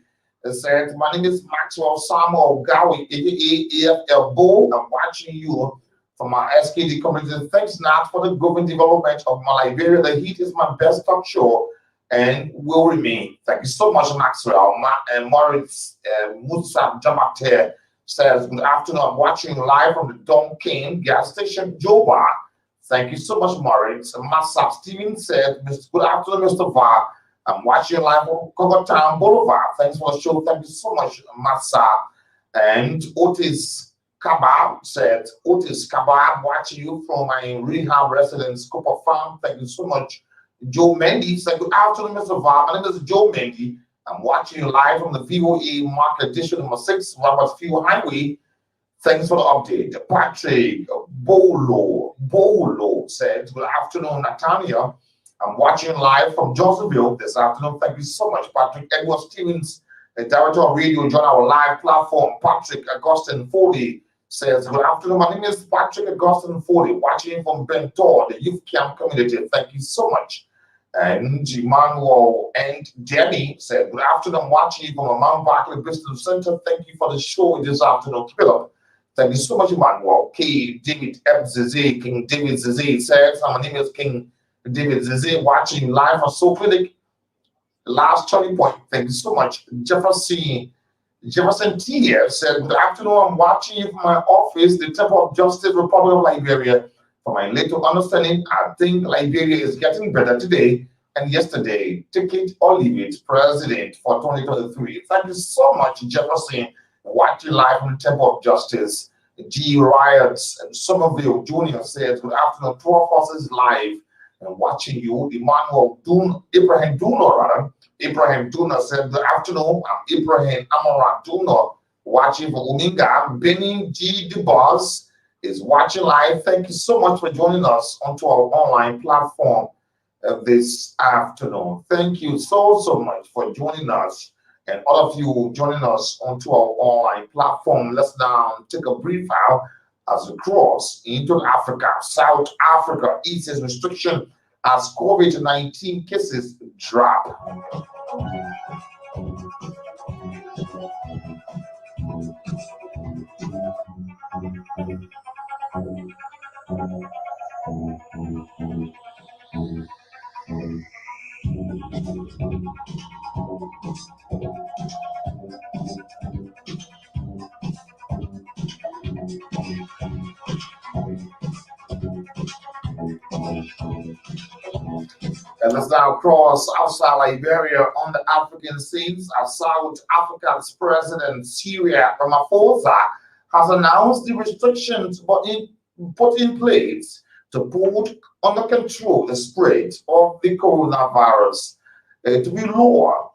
said, my name is Maxwell Samuel Gawi, aka AFL Bull. I'm watching you from our SKD community. Thanks, Nat, for the government development of my Liberia. The Heat is my best talk show and will remain. Thank you so much, Maxwell. And Moritz Musa Jamate says, good afternoon. I'm watching live from the Don King gas station, Joba. Thank you so much, Moritz. And Massa Steven said, good afternoon, Mr. Va. I'm watching live from Cover Town Boulevard. Thanks for the show. Thank you so much, Massa. And Otis Kabab said, Otis Kabab, watching you from my rehab residence, Copper Farm. Thank you so much. Joe Mendy said, good afternoon, Mr. Va. My name is Joe Mendy. I'm watching you live from the VOA Market Edition number 6, Robert Field Highway. Thanks for the update. Patrick Bolo said, good afternoon, Nathaniel. I'm watching live from Josephville this afternoon. Thank you so much, Patrick. Edward Stevens, the director of radio, join our live platform. Patrick Augustine Foley says, good afternoon. My name is Patrick Augustine Foley, watching from Bentor, the youth camp community. Thank you so much. And Emmanuel and Jenny said, good afternoon. Watching you from the Mount Barkley Business Center. Thank you for the show this afternoon. Keep it up. Thank you so much, Emmanuel. K. David F. Zizi, King David Zizi says, my name is King David Zizi, watching live on Soul Clinic. Last turning point. Thank you so much. Jefferson T here said, good afternoon. I'm watching you from my office, the Temple of Justice, Republic of Liberia. For my little understanding, I think Liberia is getting better today and yesterday. Take it or leave it, President for 2023. Thank you so much, Jefferson. Watching live from the Temple of Justice. G. Riots and Somerville Jr. says, good afternoon. 12 Forces live and watching you. Emmanuel Abraham Duno, rather, Ibrahim Tuna said, good afternoon. I'm Ibrahim Amaran Tuna, watching for Uminga. Benin G. Dubas is watching live. Thank you so much for joining us onto our online platform this afternoon. Thank you so much for joining us, and all of you joining us onto our online platform. Let's now take a brief out as we cross into Africa. South Africa eases restriction as COVID-19 cases drop. And let's now cross outside Liberia on the African scenes as South Africa's President Cyril Ramaphosa has announced the restrictions put in place to put under control the spread of the coronavirus to be lower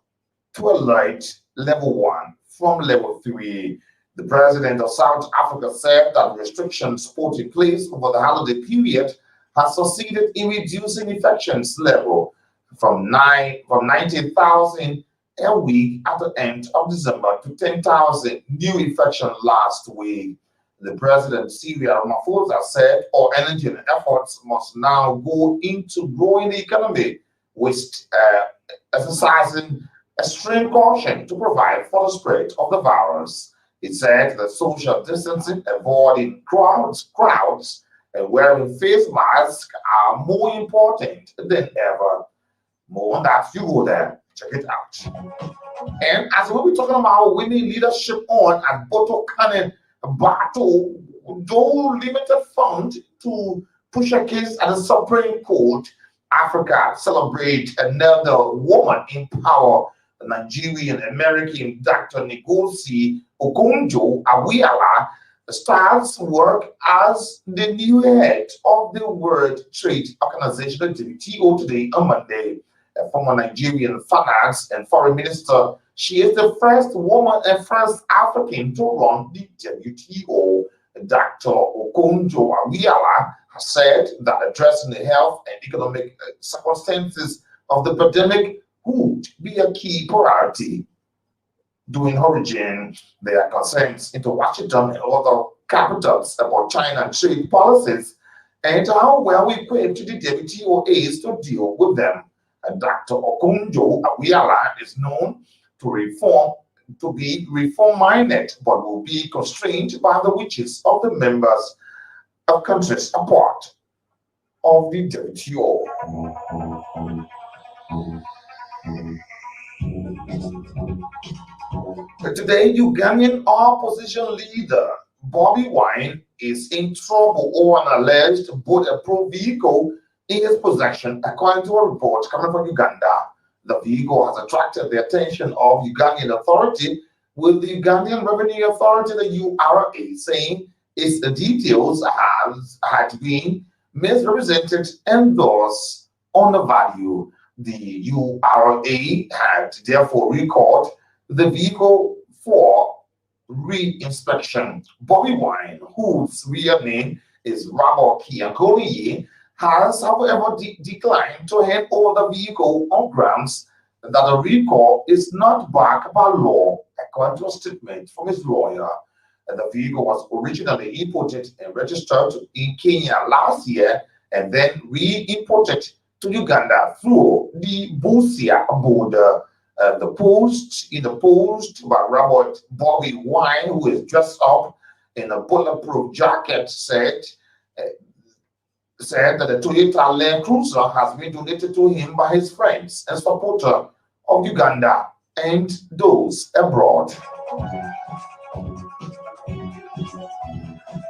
to alert level 1 from level 3. The president of South Africa said that restrictions put in place over the holiday period has succeeded in reducing infections level from 90,000 a week at the end of December to 10,000 new infections last week. The president, Cyril Ramaphosa, said all energy and efforts must now go into growing the economy, with exercising extreme caution to provide for the spread of the virus. He said that social distancing, avoiding crowds, and wearing face masks are more important than ever. More on that, you go there, check it out. And as we'll be talking about winning leadership on at Botokane Battle, though limited fund to push a case at the Supreme Court, Africa celebrate another woman in power, the Nigerian American Dr. Ngozi Okonjo-Iweala starts work as the new head of the World Trade Organization, the WTO, today on Monday. A former Nigerian finance and foreign minister, she is the first woman and first African to run the WTO. Dr. Okonjo-Iweala has said that addressing the health and economic circumstances of the pandemic would be a key priority. During origin, there are concerns into Washington and other capitals about China trade policies and how well equipped the WTO is to deal with them. And Dr. Okonjo-Iweala is known to be reform-minded, but will be constrained by the wishes of the members of countries a part of the WTO. Today, Ugandan opposition leader Bobby Wine is in trouble over an alleged bulletproof vehicle in his possession, according to a report coming from Uganda. The vehicle has attracted the attention of Ugandan authority, with the Ugandan Revenue Authority, the URA, saying its details had been misrepresented and thus undervalued. The URA had therefore recalled the vehicle for re-inspection. Bobby Wine, whose real name is Robert Kiankoliye, has, however, declined to hand over the vehicle on grounds that the recall is not backed by law, according to a statement from his lawyer. The vehicle was originally imported and registered in Kenya last year and then re-imported to Uganda through the Busia border. The post by Robert Bobby Wine, who is dressed up in a bulletproof jacket, said that the Toyota Land Cruiser has been donated to him by his friends and supporters of Uganda and those abroad.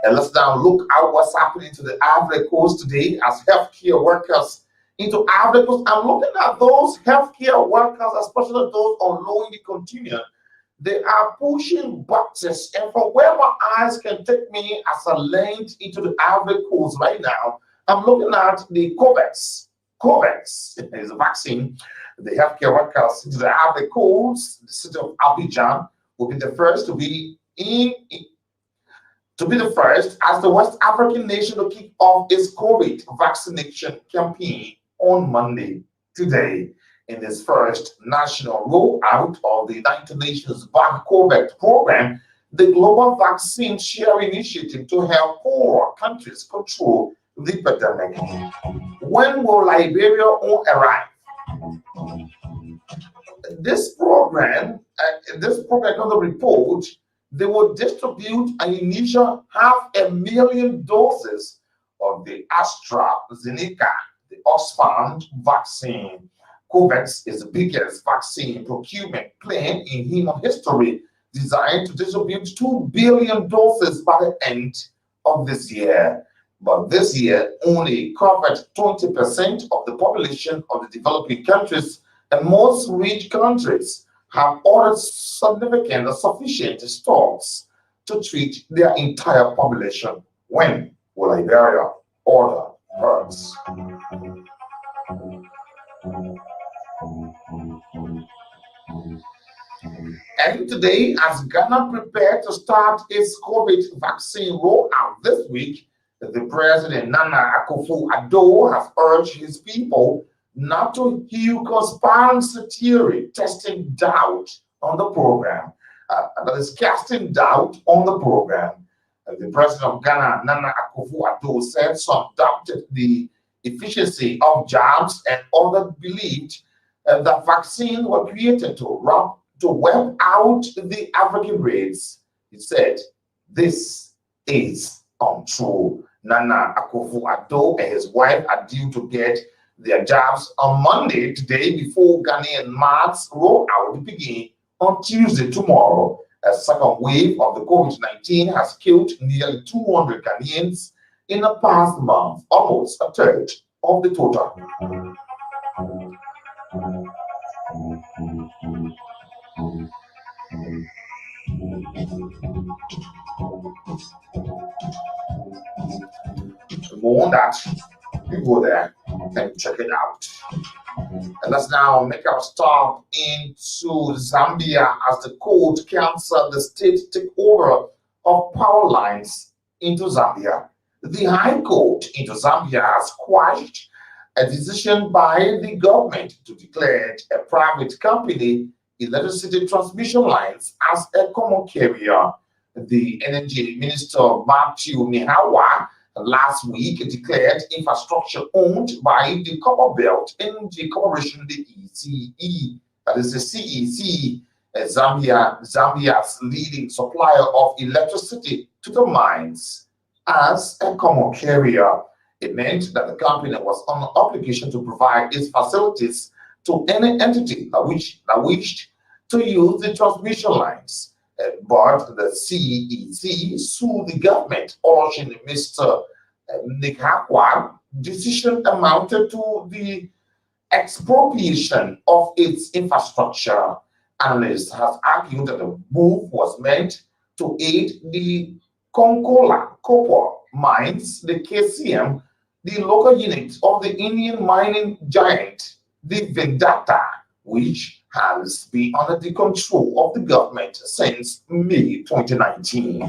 And let's now look at what's happening to the Ivory Coast today as healthcare workers into Ivory Coast. I'm looking at those healthcare workers, especially those on low-income continent. They are pushing boxes, and from where my eyes can take me as a lens into the Ivory Coast right now, I'm looking at the COVAX. COVAX is a vaccine The healthcare workers in the Ivory Coast, the city of Abidjan, will be the first to be the first as the West African nation to kick off its COVID vaccination campaign on Monday, today, in its first national rollout of the United Nations COVID program, the global vaccine share initiative to help poorer countries control the pandemic. When will Liberia arrive? This program on the report, they will distribute an initial 500,000 doses of the AstraZeneca, the Oxfam vaccine. COVAX is the biggest vaccine procurement plan in human history, designed to distribute 2 billion doses by the end of this year. But this year only covered 20% of the population of the developing countries, and most rich countries have ordered significant or sufficient stocks to treat their entire population. When will Liberia order hers? And today, as Ghana prepared to start its COVID vaccine rollout this week, the President Nana Akufo-Addo has urged his people not to hew conspiracy theory, testing doubt on the program. That is casting doubt on the program. The President of Ghana, Nana Akufo-Addo, said some doubted the efficiency of jabs, and others believed that vaccines were created to wipe out the African race. He said, "This is untrue." Nana Akufo-Addo and his wife are due to get their jobs on Monday, today, before Ghanaian masks rollout begin on Tuesday, tomorrow. A second wave of the COVID-19 has killed nearly 200 Ghanaians in the past month, almost a third of the total. More on that, you go there and check it out. And let's now make our stop into Zambia as the court cancelled the state takeover of power lines into Zambia. The High Court into Zambia has quashed a decision by the government to declare a private company electricity transmission lines as a common carrier. The Energy Minister Matthew Nihawa last week declared infrastructure owned by the Copperbelt Energy Corporation, the ECE, that is the CEC, Zambia's leading supplier of electricity to the mines, as a common carrier. It meant that the company was on an obligation to provide its facilities to any entity that wished to use the transmission lines. But the CEC sued the government, urging Mr. Nikakwa's decision amounted to the expropriation of its infrastructure. Analysts have argued that the move was meant to aid the Konkola copper mines, the KCM, the local unit of the Indian mining giant, the Vedanta, which has been under the control of the government since May 2019.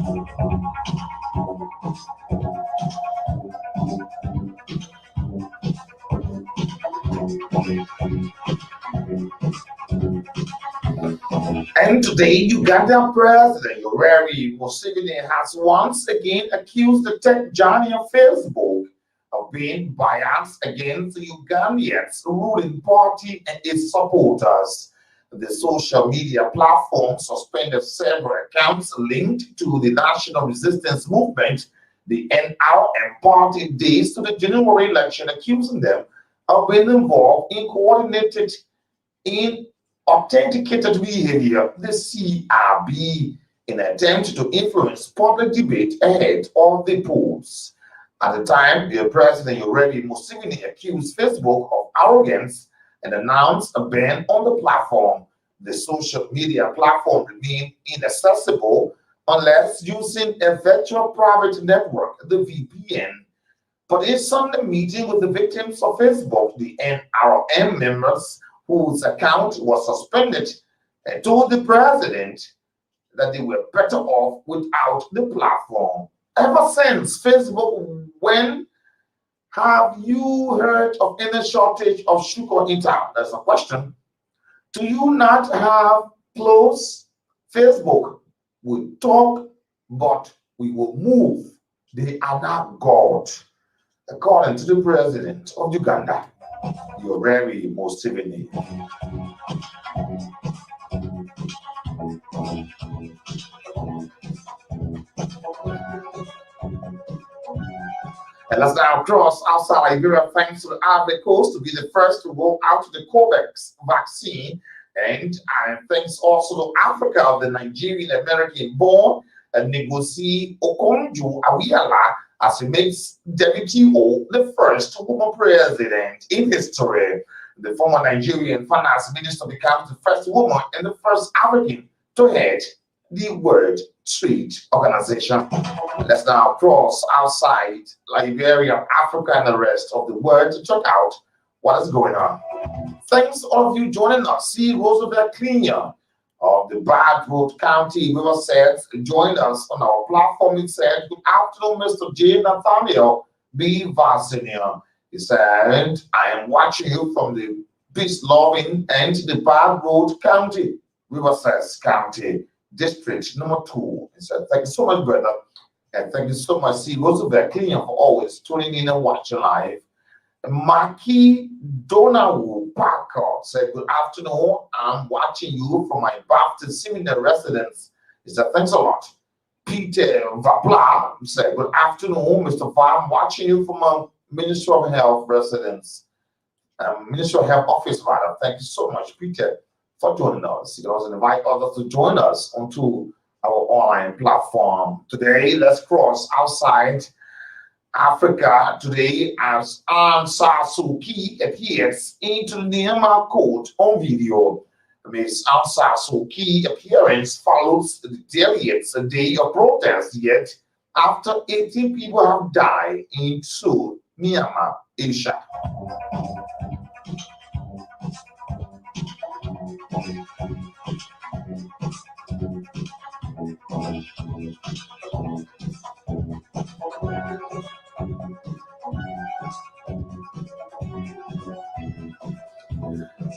And today, Uganda President Yoweri Museveni has once again accused the tech giant of Facebook of being biased against the Ugandan's ruling party and its supporters. The social media platform suspended several accounts linked to the National Resistance Movement, the NRM party, days to the January election, accusing them of being involved in coordinated, in authenticated behavior, the CRB, in an attempt to influence public debate ahead of the polls. At the time, the President Yoweri Museveni accused Facebook of arrogance and announced a ban on the platform. The social media platform remained inaccessible unless using a virtual private network, the VPN. But in Sunday meeting with the victims of Facebook, the NRM members whose account was suspended, told the president that they were better off without the platform. Ever since Facebook, when have you heard of any shortage of sugar in town? That's a question. Do you not have clothes? Facebook will talk, but we will move. They are not God. According to the president of Uganda, you're very Museveni. And let's now cross outside Liberia, thanks to the Ivory Coast to be the first to roll out the COVAX vaccine. And thanks also to Africa of the Nigerian American born Negosi Okonjo Awiala as he makes WTO the first woman president in history. The former Nigerian finance minister becomes the first woman and the first African to head the World Trade Organization. Let's now cross outside Liberia, Africa, and the rest of the world to check out what is going on. Thanks all of you joining us. See Roosevelt Cleaner of the Bad Road County River says join us on our platform. He said, good afternoon, Mr. J. Nathaniel B. Varsinia. He said, I am watching you from the peace loving and the Bad Road County, Riverside County, District number 2. He said, thank you so much, brother. And thank you so much, C. Roosevelt Cleaner, for always tuning in and watching live. Maki Donald Parker said, good afternoon. I'm watching you from my Baptist Seminary residence. He said, thanks a lot. Peter Vapla said, good afternoon, Mr. Va. I'm watching you from a Ministry of Health residence. Ministry of Health office, rather. Thank you so much, Peter, for joining us. You can also invite others to join us onto our online platform. Today, let's cross outside Africa today as Aung San Suu Kyi appears into the Myanmar court on video. Ms. Aung San Suu Kyi appearance follows the delegates' day of protest, yet after 18 people have died in Seoul, Myanmar, Asia.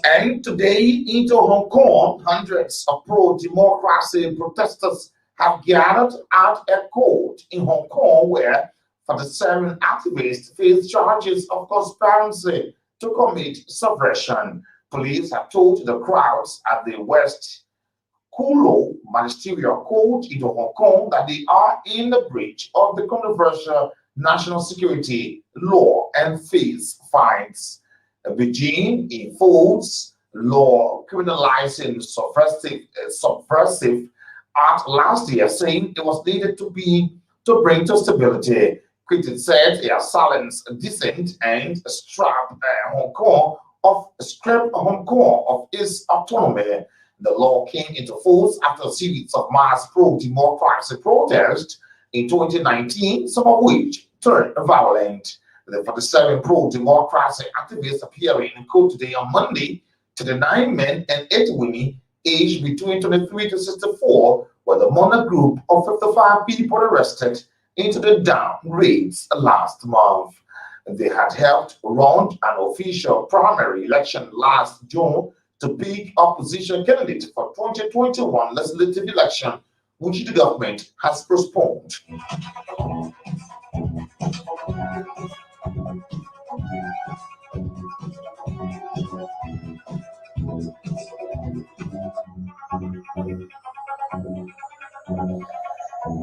And today, into Hong Kong, hundreds of pro-democracy protesters have gathered at a court in Hong Kong where 47 activists face charges of conspiracy to commit subversion. Police have told the crowds at the West Kowloon Ministerial Court in Hong Kong that they are in the breach of the controversial national security law and face fines. Beijing enforced law criminalizing subversive act last year, saying it was needed to bring to stability. Critics said they are silence dissent and strip Hong Kong of its autonomy. The law came into force after a series of mass pro-democracy protests in 2019, some of which turned violent. The 47 pro-democracy activists appearing in court today on Monday to the 9 men and 8 women aged between 23 to 64 were among a group of 55 people arrested into the down raids last month. They had helped run an official primary election last June to pick opposition candidate for 2021 legislative election, which the government has postponed.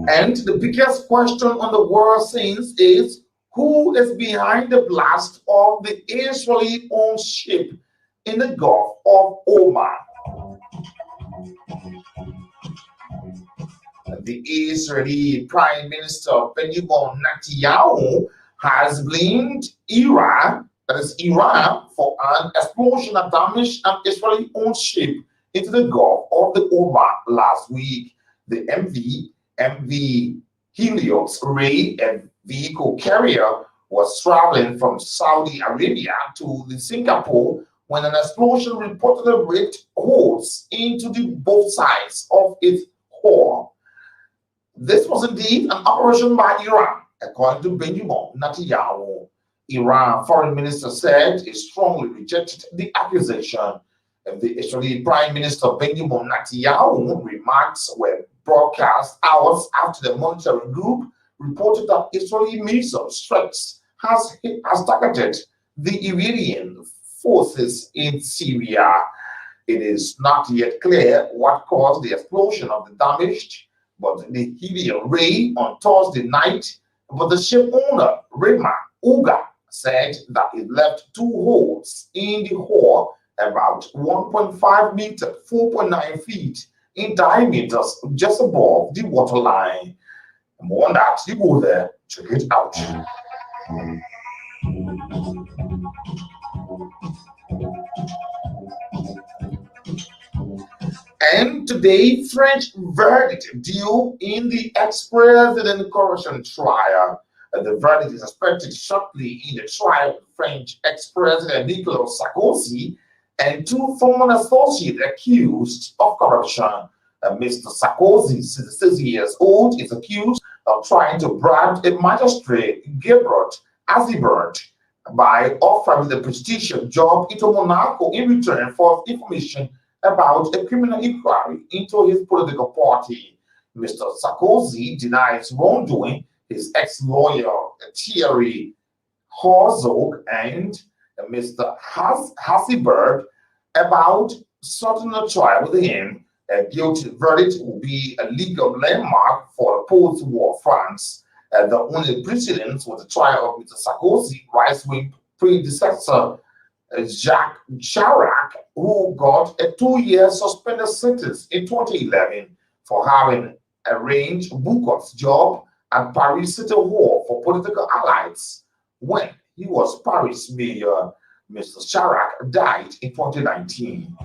And the biggest question on the world scene is, who is behind the blast of the Israeli-owned ship in the Gulf of Oman? The Israeli Prime Minister Benjamin Netanyahu has blamed Iran, that is Iran, for an explosion that damaged an Israeli-owned ship into the Gulf of the Oman last week. The MV Helios Ray, a vehicle carrier, was traveling from Saudi Arabia to Singapore when an explosion reportedly ripped holes into both sides of its core. This was indeed an operation by Iran, according to Benjamin Netanyahu. Iran foreign minister said it strongly rejected the accusation. The Israeli Prime Minister Benjamin Netanyahu remarks were broadcast hours after the monitoring group reported that Israeli missile strikes has targeted the Iranian forces in Syria. It is not yet clear what caused the explosion of the damaged, but the helium ray on Thursday night. But the ship owner, Rema Uga, said that it left 2 holes in the hull about 1.5 meters, 4.9 feet in diameters, just above the waterline. More on that, you go there, check it out. And today, French verdict due in the ex-president corruption trial. The verdict is expected shortly in the trial of French ex-president Nicolas Sarkozy and 2 former associates accused of corruption. Mr. Sarkozy, 66 years old, is accused of trying to bribe a magistrate, Gabriel Azibert, by offering the prestigious job into Monaco in return for information about a criminal inquiry into his political party. Mr. Sarkozy denies wrongdoing. His ex-lawyer Thierry Herzog and Mr. Hassiberg about starting a trial with him. A guilty verdict will be a legal landmark for the post-war France. The only precedent was the trial of Mr. Sarkozy's right-wing predecessor, Jacques Chirac, who got a 2-year suspended sentence in 2011 for having arranged Boucot's job at Paris City Hall for political allies when he was Paris mayor. Mr. Chirac died in 2019.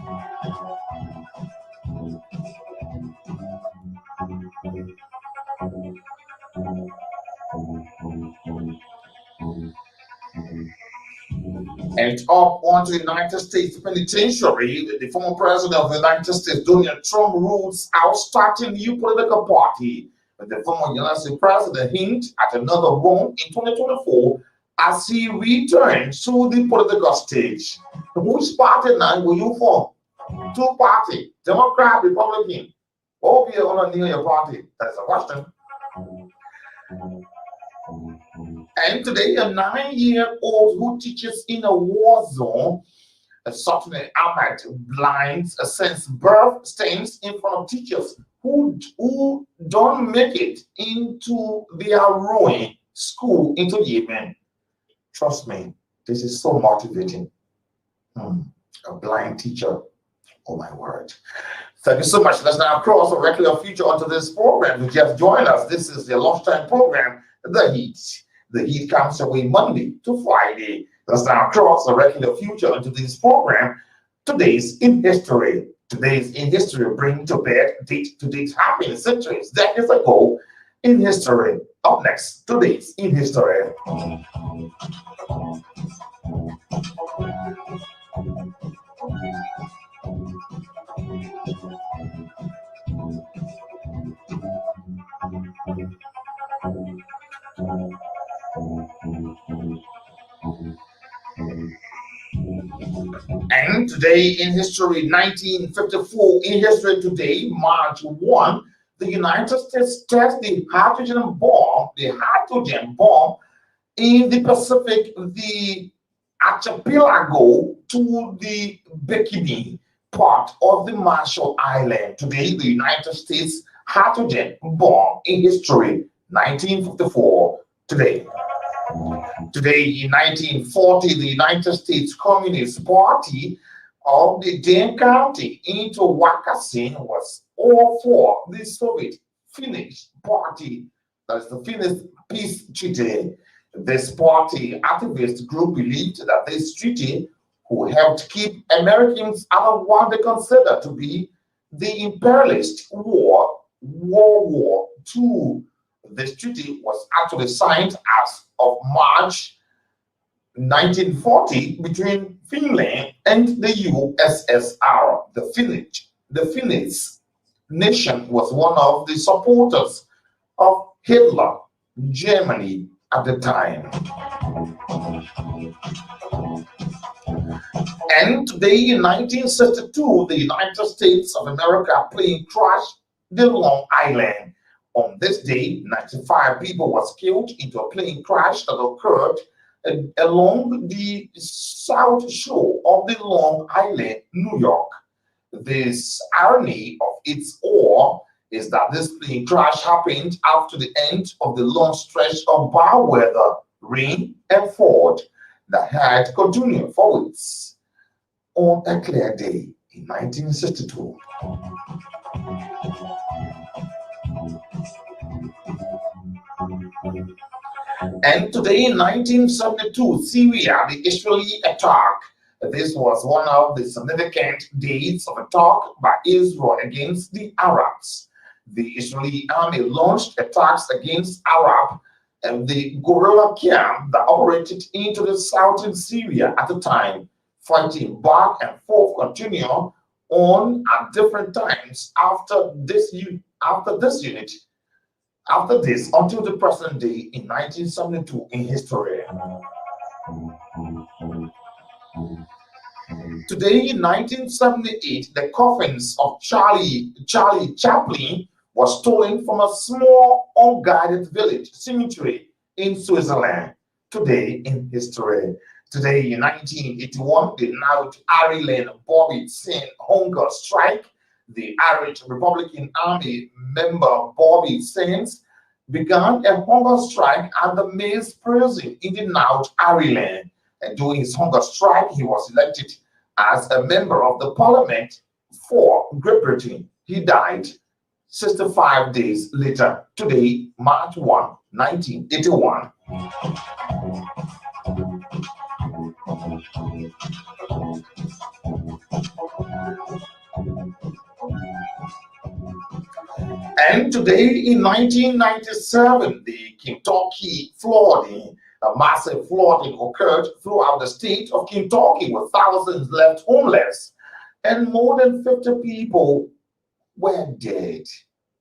And up onto the United States penitentiary, the former president of the United States, Donald Trump, rules out starting a new political party. The former United States president hints at another run in 2024 as he returns to the political stage. Which party now will you form? 2 parties, Democrat, Republican. Hope you're going to name your party. That's a question. And today, a 9-year-old who teaches in a war zone, Sultan Ahmed, blinds since birth, stands in front of teachers who don't make it into their ruin school into Yemen. Trust me, this is so motivating. A blind teacher. Oh my word. Thank you so much. Let's now cross directly our future onto this program. You just joined us. This is the lunchtime program, The Heat. The Heat comes away Monday to Friday. Let's now cross directly our future into this program. Today's in history. Today's in history bring to bear date happening centuries, decades ago in history. Up next, today's in history. And today in history, 1954, in history today, March 1, the United States tests the hydrogen bomb in the Pacific, the archipelago to the Bikini part of the Marshall Island. Today, the United States hydrogen bomb in history, 1954, today. Today, in 1940, the United States Communist Party of the Dane County into Wakasin was all for the Soviet Finnish Party. That's the Finnish Peace Treaty. This party activist group believed that this treaty would help keep Americans out of what they consider to be the imperialist war, World War II. This treaty was actually signed as of March 1940 between Finland and the USSR. The Finnish nation was one of the supporters of Hitler, Germany at the time. And today in 1962, the United States of America plane crashed the Long Island. On this day, 95 people was killed into a plane crash that occurred along the south shore of the Long Island, New York. This irony of its own is that this plane crash happened after the end of the long stretch of bad weather, rain, and fog that had continued for weeks on a clear day in 1962. And today in 1972, Syria, the Israeli attack. This was one of the significant days of attack by Israel against the Arabs. The Israeli army launched attacks against Arab and the guerrilla camp that operated into the southern Syria at the time, fighting back and forth continue on at different times after this until the present day in 1972 in history. Today in 1978, the coffins of Charlie Chaplin was stolen from a small unguided village cemetery in Switzerland. Today in history. Today in 1981, the now Ireland Bobby Sean hunger strike. The Irish Republican Army member Bobby Sands began a hunger strike at the Maze prison in the North Ireland. And during his hunger strike, he was elected as a member of the parliament for Great Britain. He died 65 days later, today, March 1, 1981. And today in 1997, the Kentucky flooding, a massive flooding occurred throughout the state of Kentucky with thousands left homeless and more than 50 people were dead.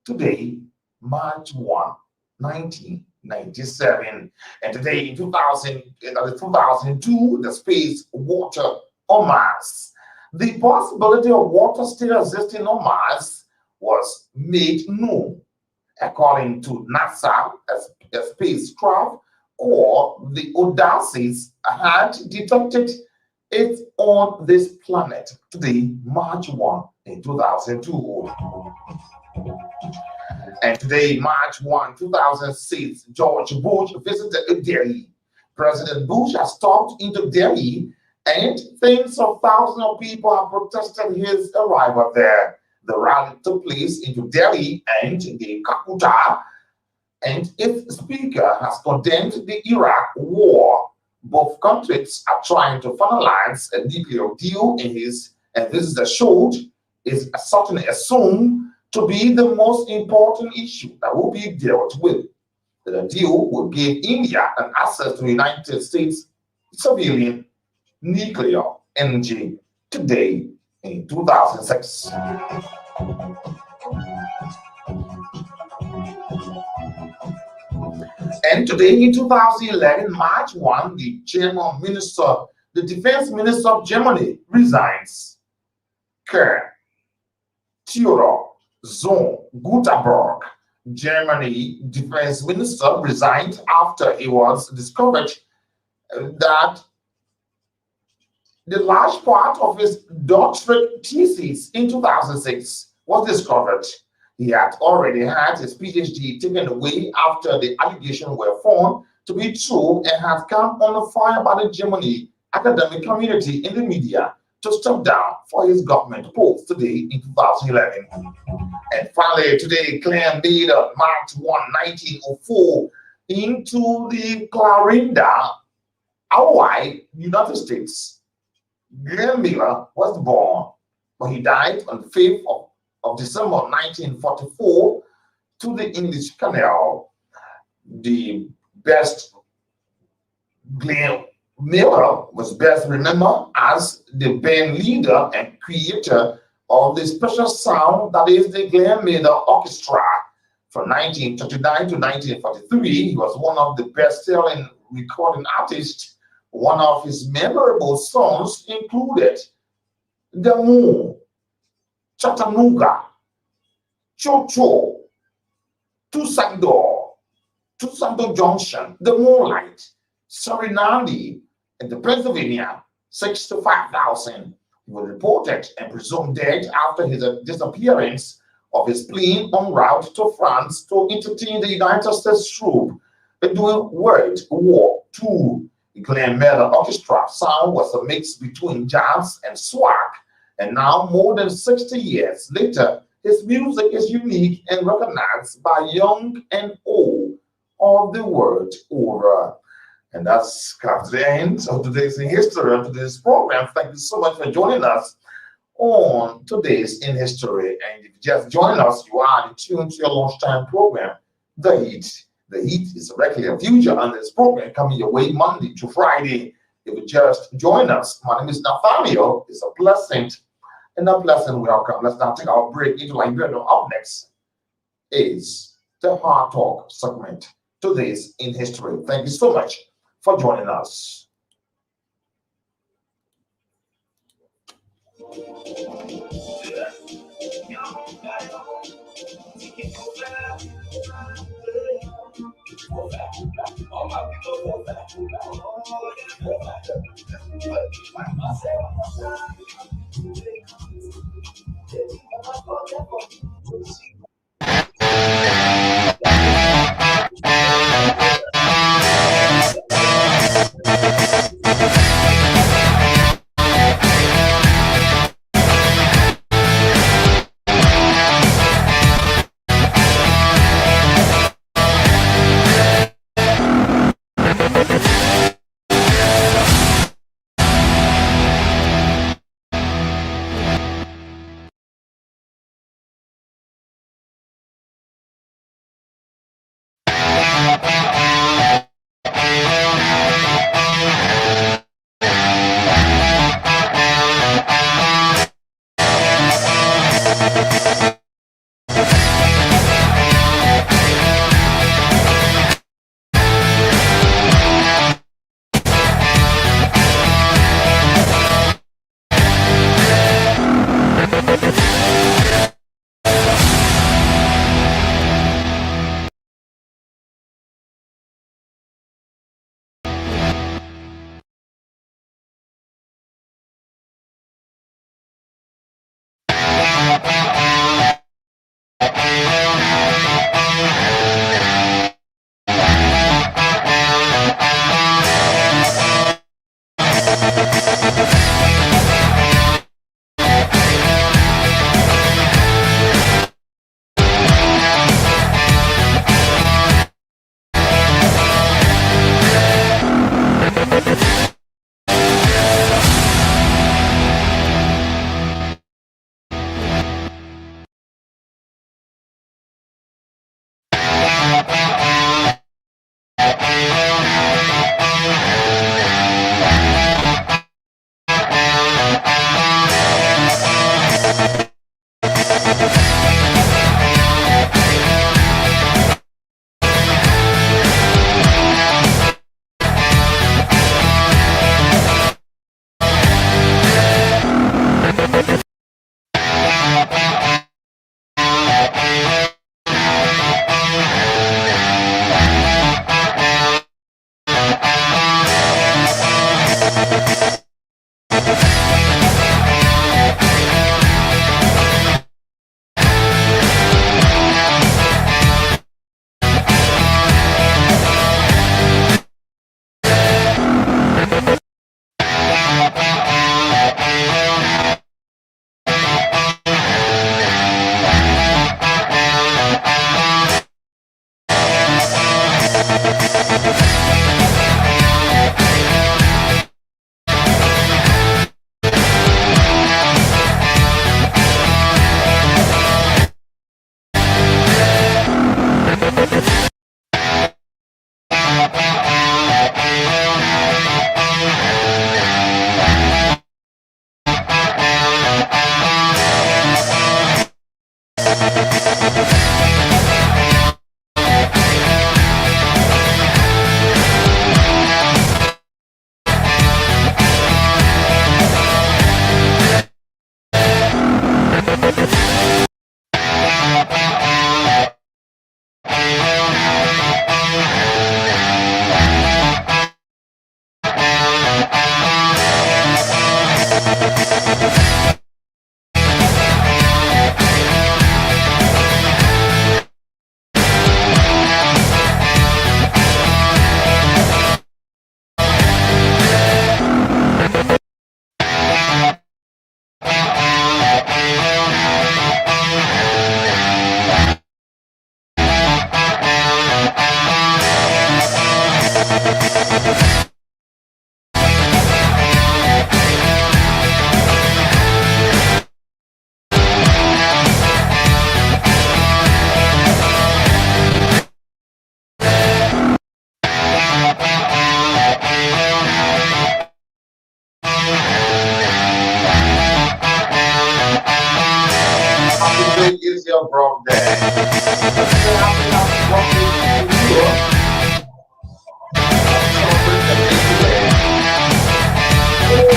Today, March 1, 1997. And today in 2002, the space water on Mars. The possibility of water still existing on Mars was made known. According to NASA, a spacecraft or the Odysseus had detected it on this planet today, March 1 in 2002. And today, March 1, 2006, George Bush visited Delhi. President Bush has stopped into Delhi and tens of thousands of people have protested his arrival there. The rally took place into Delhi and the Calcutta, and its speaker has condemned the Iraq war. Both countries are trying to finalize a nuclear deal and this is certainly assumed to be the most important issue that will be dealt with. The deal will give India an access to the United States civilian nuclear energy today in 2006. And today in 2011, March 1, the defense minister of Germany resigns. Kerr Theodor Gutenberg, Germany defense minister, resigned after it was discovered that the large part of his doctorate thesis in 2006 was discovered. He had already had his PhD taken away after the allegations were found to be true and has come under fire by the Germany academic community in the media to step down for his government post today in 2011. And finally, today, Claire made March 1, 1904 into the Clarinda, Hawaii, United States. Glenn Miller was born, but he died on the 5th of December 1944 to the English Canal. The best Glenn Miller was best remembered as the band leader and creator of the special sound that is the Glenn Miller Orchestra. From 1939 to 1943, he was one of the best-selling recording artists. One of his memorable songs included The Moon, Chattanooga, Cho-Cho, Tusando Junction, The Moonlight, Serenade, and the Pennsylvania, 6 to 5,000. He was reported and presumed dead after his disappearance of his plane en route to France to entertain the United States troops during World War II. The Glenn Miller Orchestra sound was a mix between jazz and swag, and now, more than 60 years later, his music is unique and recognized by young and old of the world over. And that's comes to the end of today's In History, of today's program. Thank you so much for joining us on today's In History. And if you just joined us, you are tuned to your lunchtime program, The Heat. The Heat is a regular feature on this program coming your way Monday to Friday. If you just join us, my name is Nathaniel. It's a pleasant welcome. Let's now take our break into Liberia. Up next is the Hard Talk segment. Today's In History. Thank you so much for joining us.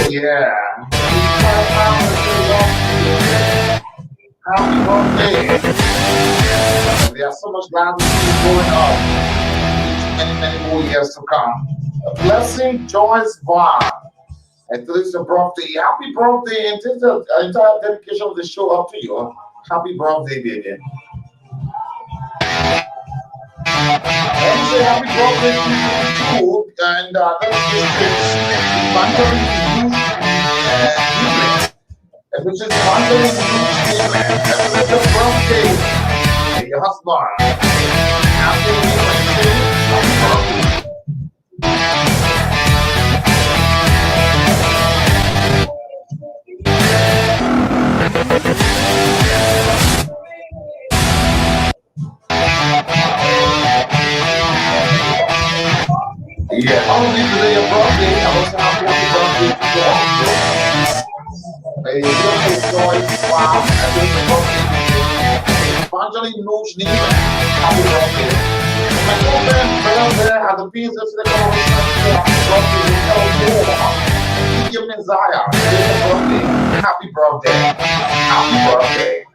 Yeah. Happy birthday. There's so much gratitude going on. Many, many more years to come. A blessing, Joyce Vaughn. And today's your birthday. Happy birthday. And this is the entire dedication of the show up to you. Happy birthday, baby. And say happy birthday to you too. And let's just which is Monday statement. That's your birthday. And your husband. Happy birthday. Yeah, only today your birthday. I was happy birthday to you. Hey, Joyce, wow, happy birthday. Evangeline knows Nina. Happy birthday. My girlfriend, there has a piece of the happy birthday. Give me Zaya. Happy birthday. Happy birthday.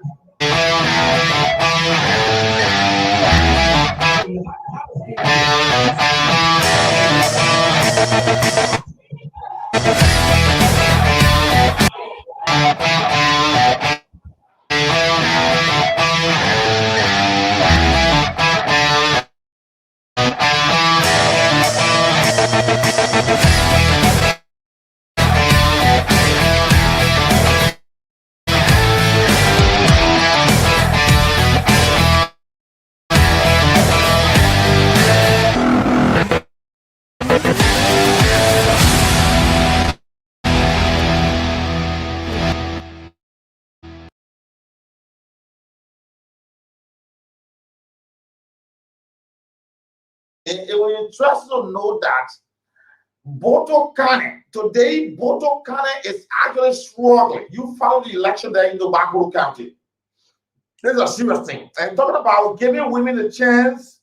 It will interest to know that Boto Kane, today, Boto Kane is actually struggling. You follow the election there in Bakuru County. This is a serious thing. I'm talking about giving women a chance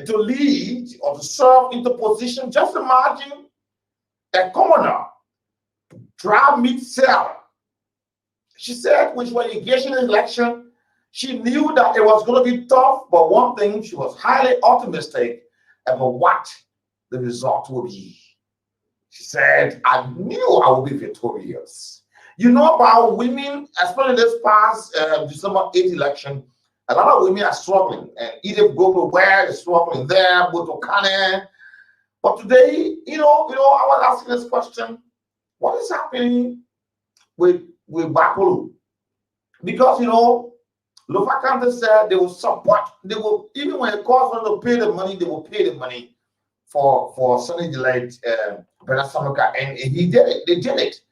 to lead or to serve into position. Just imagine a commoner, dry meat seller. She said when she was engaged in the election, she knew that it was going to be tough, but one thing, she was highly optimistic about what the result would be. She said, I knew I would be victorious. You know about women, especially this past December 8th election, a lot of women are struggling. And Edith Gogo Ware is struggling there, Boto Kane. But today, I was asking this question, what is happening with Bakulu? Because, Lufakante said they will support, even when it costs them to pay the money, they will pay the money for Sunny Delight, Bernard Samuka, and he did it. They did it.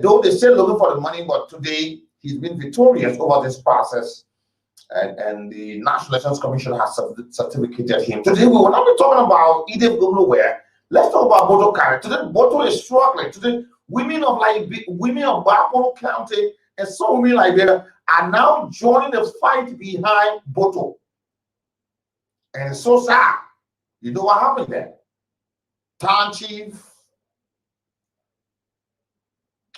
Though they're still looking for the money, but today he's been victorious over this process, and the National Elections Commission has certificated him. Today we will not be talking about Edith Gumloware. Let's talk about Boto Kane. Today Boto is struggling. Today women of Bakuru County and some women like that are now joining the fight behind Boto. And it's so sad. You know what happened there? Town Chief,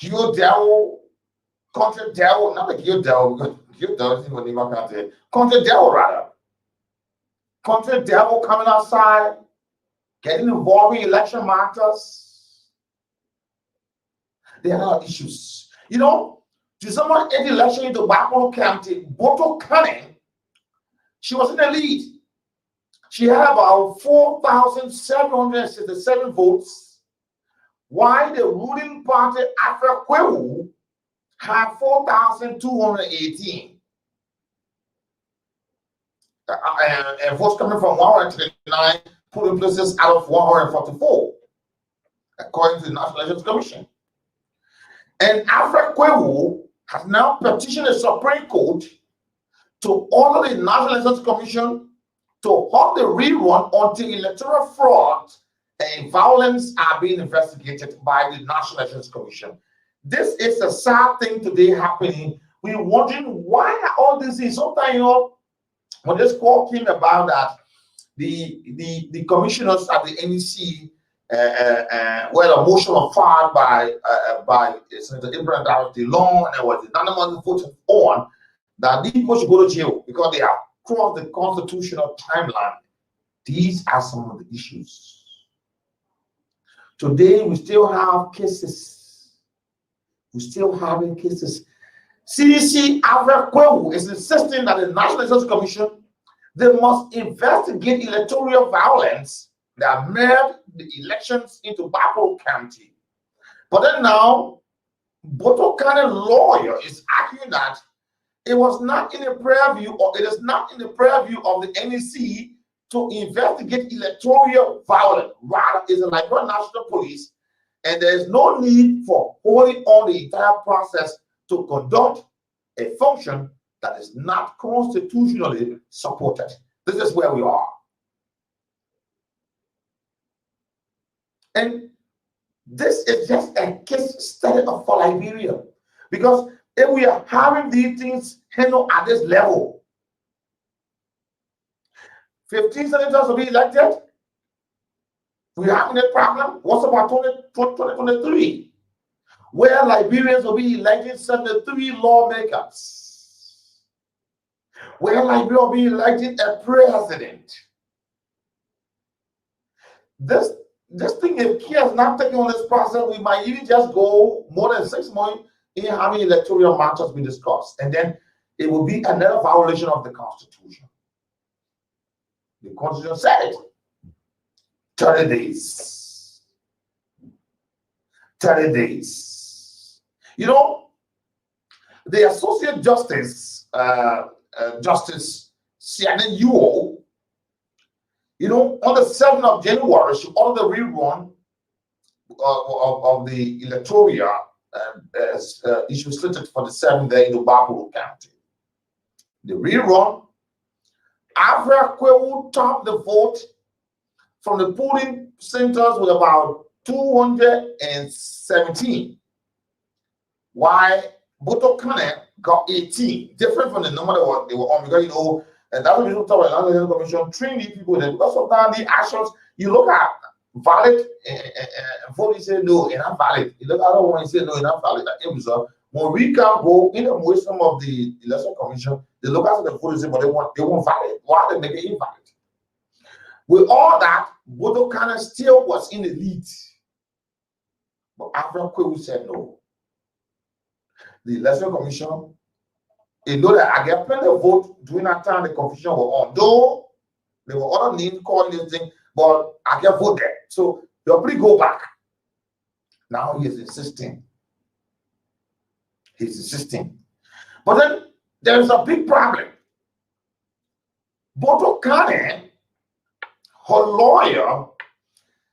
Gio Dell, Country Dell, not like Gio Dell, because Gio Dell isn't even in country. Country Dell, rather. Country Dell coming outside, getting involved in election matters. There are issues. December 8th election in the Bakuru County, Boto Kane, she was in the lead. She had about 4,767 votes, while the ruling party, Afro-Kwewu, had 4,218. And votes coming from 139 polling places out of 144, according to the National Elections Commission. And Afro-Kwewu has now petitioned the Supreme Court to order the National Elections Commission to halt the rerun until electoral fraud and violence are being investigated by the National Elections Commission. This is a sad thing today happening. We're wondering why are all these things. Sometimes, when this call came about that the commissioners at the NEC where the motion was filed by Senator Abraham Darrell DeLong, and there was unanimous voted on that these people should go to jail because they have crossed the constitutional timeline. These are some of the issues. Today, we still have cases. We still having cases. CDC Alfred Kwewu is insisting that the National Elections Commission, they must investigate electoral violence that made the elections into Bappo County. But then now, Boto County lawyer is arguing that it was not in the purview, or it is not in the purview of the NEC to investigate electoral violence. Rather, it's the Liberian National Police, and there is no need for holding on the entire process to conduct a function that is not constitutionally supported. This is where we are. And this is just a case study for Liberia. Because if we are having these things handled at this level, 15 senators will be elected. We are having a problem. What's about 2023? Where Liberians will be electing 73 lawmakers. Where Liberia will be electing a president. This thing, if care is not taken on this process, we might even just go more than 6 months in having electoral matters be discussed. And then it will be another violation of the Constitution. The Constitution said it. 30 days. 30 days. You know, the Associate Justice, Justice Sianen Yuo, you know, on the 7th of January, she ordered the rerun of the electoral issue slated for the 7th day in Bappo County. The rerun, Alfred Kwewu topped the vote from the polling centers with about 217, while Boto Kane got 18, different from the number they were on, because, you know, and that's what people talk about the Commission, training people. Because sometimes the actions, you look at valid and vote, you say no, and not valid. You look at other one, you say no, and not valid. When we can go in the wisdom of the Election Commission, they look at the vote and say, but they want valid. Why they make it invalid? With all that, Boto Kane still was in the lead. But after Kwewu said no. The Election Commission, you know that I get plenty of vote during that time the confusion was on. Though there were other names calling this thing, but I get vote there. So they'll probably go back. Now he is insisting. He's insisting. But then there's a big problem. Boto Kane, her lawyer,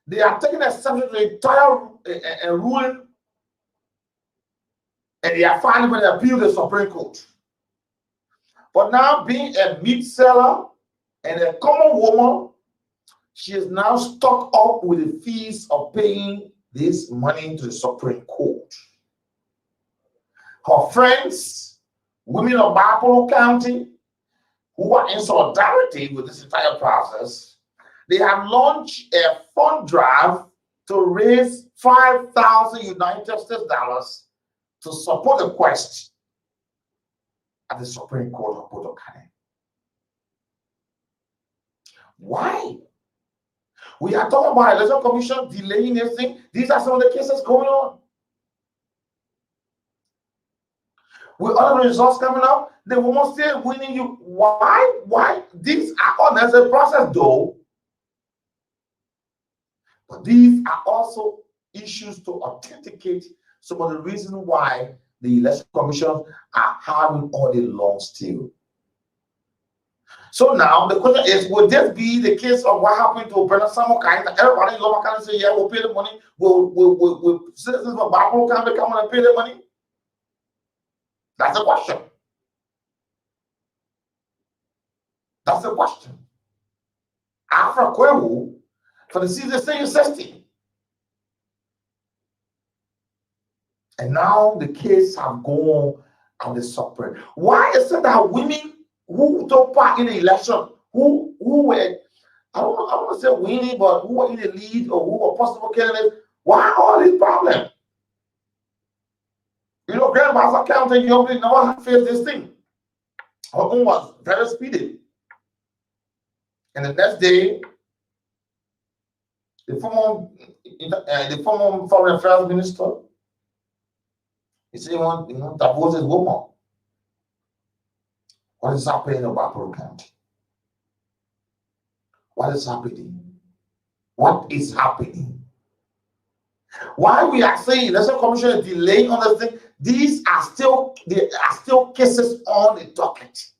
they are taking exception to the entire ruling, and they are filing when they appeal to the Supreme Court. But now, being a meat seller and a common woman, she is now stuck up with the fees of paying this money to the Supreme Court. Her friends, women of Bappo County, who are in solidarity with this entire process, they have launched a fund drive to raise 5,000 United States dollars to support the quest at the Supreme Court of Boto Kane. Why? We are talking about Election Commission delaying this thing. These are some of the cases going on. With other results coming up, the woman still winning you. Why? Why? These are unnecessary process though. But these are also issues to authenticate some of the reasons why the Election Commission are having all the long still. So now the question is, would this be the case of what happened to Bernard Samuel Kind? Everybody in Lower County say, yeah, we'll pay the money. Will citizens of Bappo County come and pay the money? That's the question. That's the question. After Kwewu, for the CDC 60. And now the case have gone on the Supreme. Why is it that women who took part in the election, who were I don't want to say winning, but who are in the lead or who are possible candidates? Why all these problems? You know, grandma's accountant, you never faced this thing. Her own was very speedy. And the next day, the former foreign affairs minister, he said, divorce his woman. What is happening in Obapuru County? What is happening? What is happening? Why we are saying election commission is delaying on the thing? There are still cases on the docket.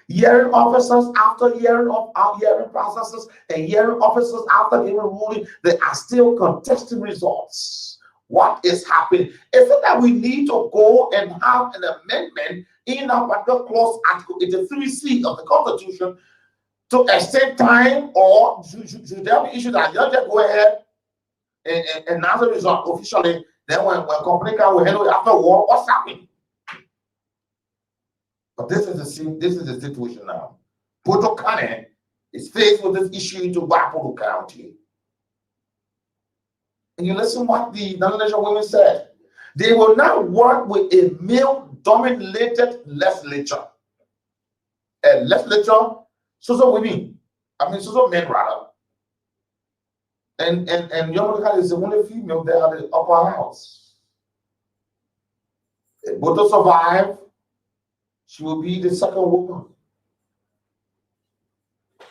Hearing officers after hearing of our hearing processes and hearing officers after giving ruling, they are still contesting results. What is happening? Is it that we need to go and have an amendment in our particular clause, Article 83C of the Constitution, to extend time, or should there be issue that you just go ahead and announce the result officially? Then when company will handle it after war, what's happening? But this is the situation now. Puerto Rico is faced with this issue into Wapuru County. And you listen what the non-national women said. They will now work with a male-dominated legislature. A legislature, so women, so men rather. And Yomaka is the only female there at the upper house. If Boto survive, she will be the second woman.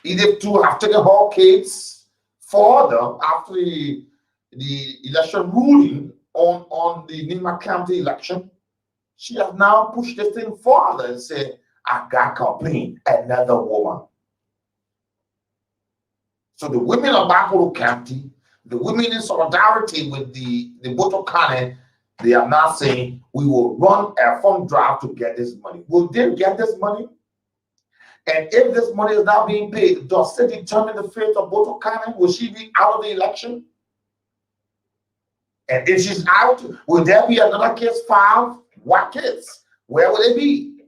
Either two have taken her kids further after the election ruling on the Nima County election. She has now pushed this thing further and said, I got complaint, another woman. So the women of Bakuru County, the women in solidarity with the Boto County, they are now saying, we will run a fund drive to get this money. Will they get this money? And if this money is now being paid, does it determine the fate of Boto County? Will she be out of the election? And if she's out, will there be another case filed? What case? Where will it be?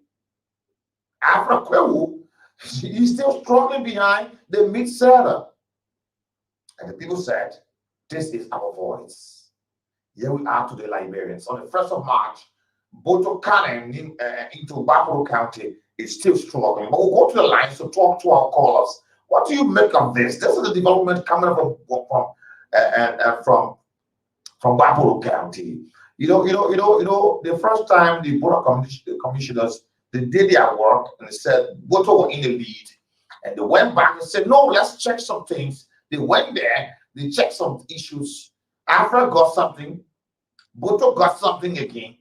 After Kwewu, he's still struggling behind the mid-setter. And the people said, this is our voice. Here we are today, Liberians. On the 1st of March, Boto County into Bakuru County is still struggling. But we'll go to the lines to talk to our callers. What do you make of this? This is the development coming from Bakuru County. You know, the first time the Board of Commissioners, they did their work and they said Boto were in the lead. And they went back and said, no, let's check some things. They went there, they checked some issues. Afra got something, Boto got something again,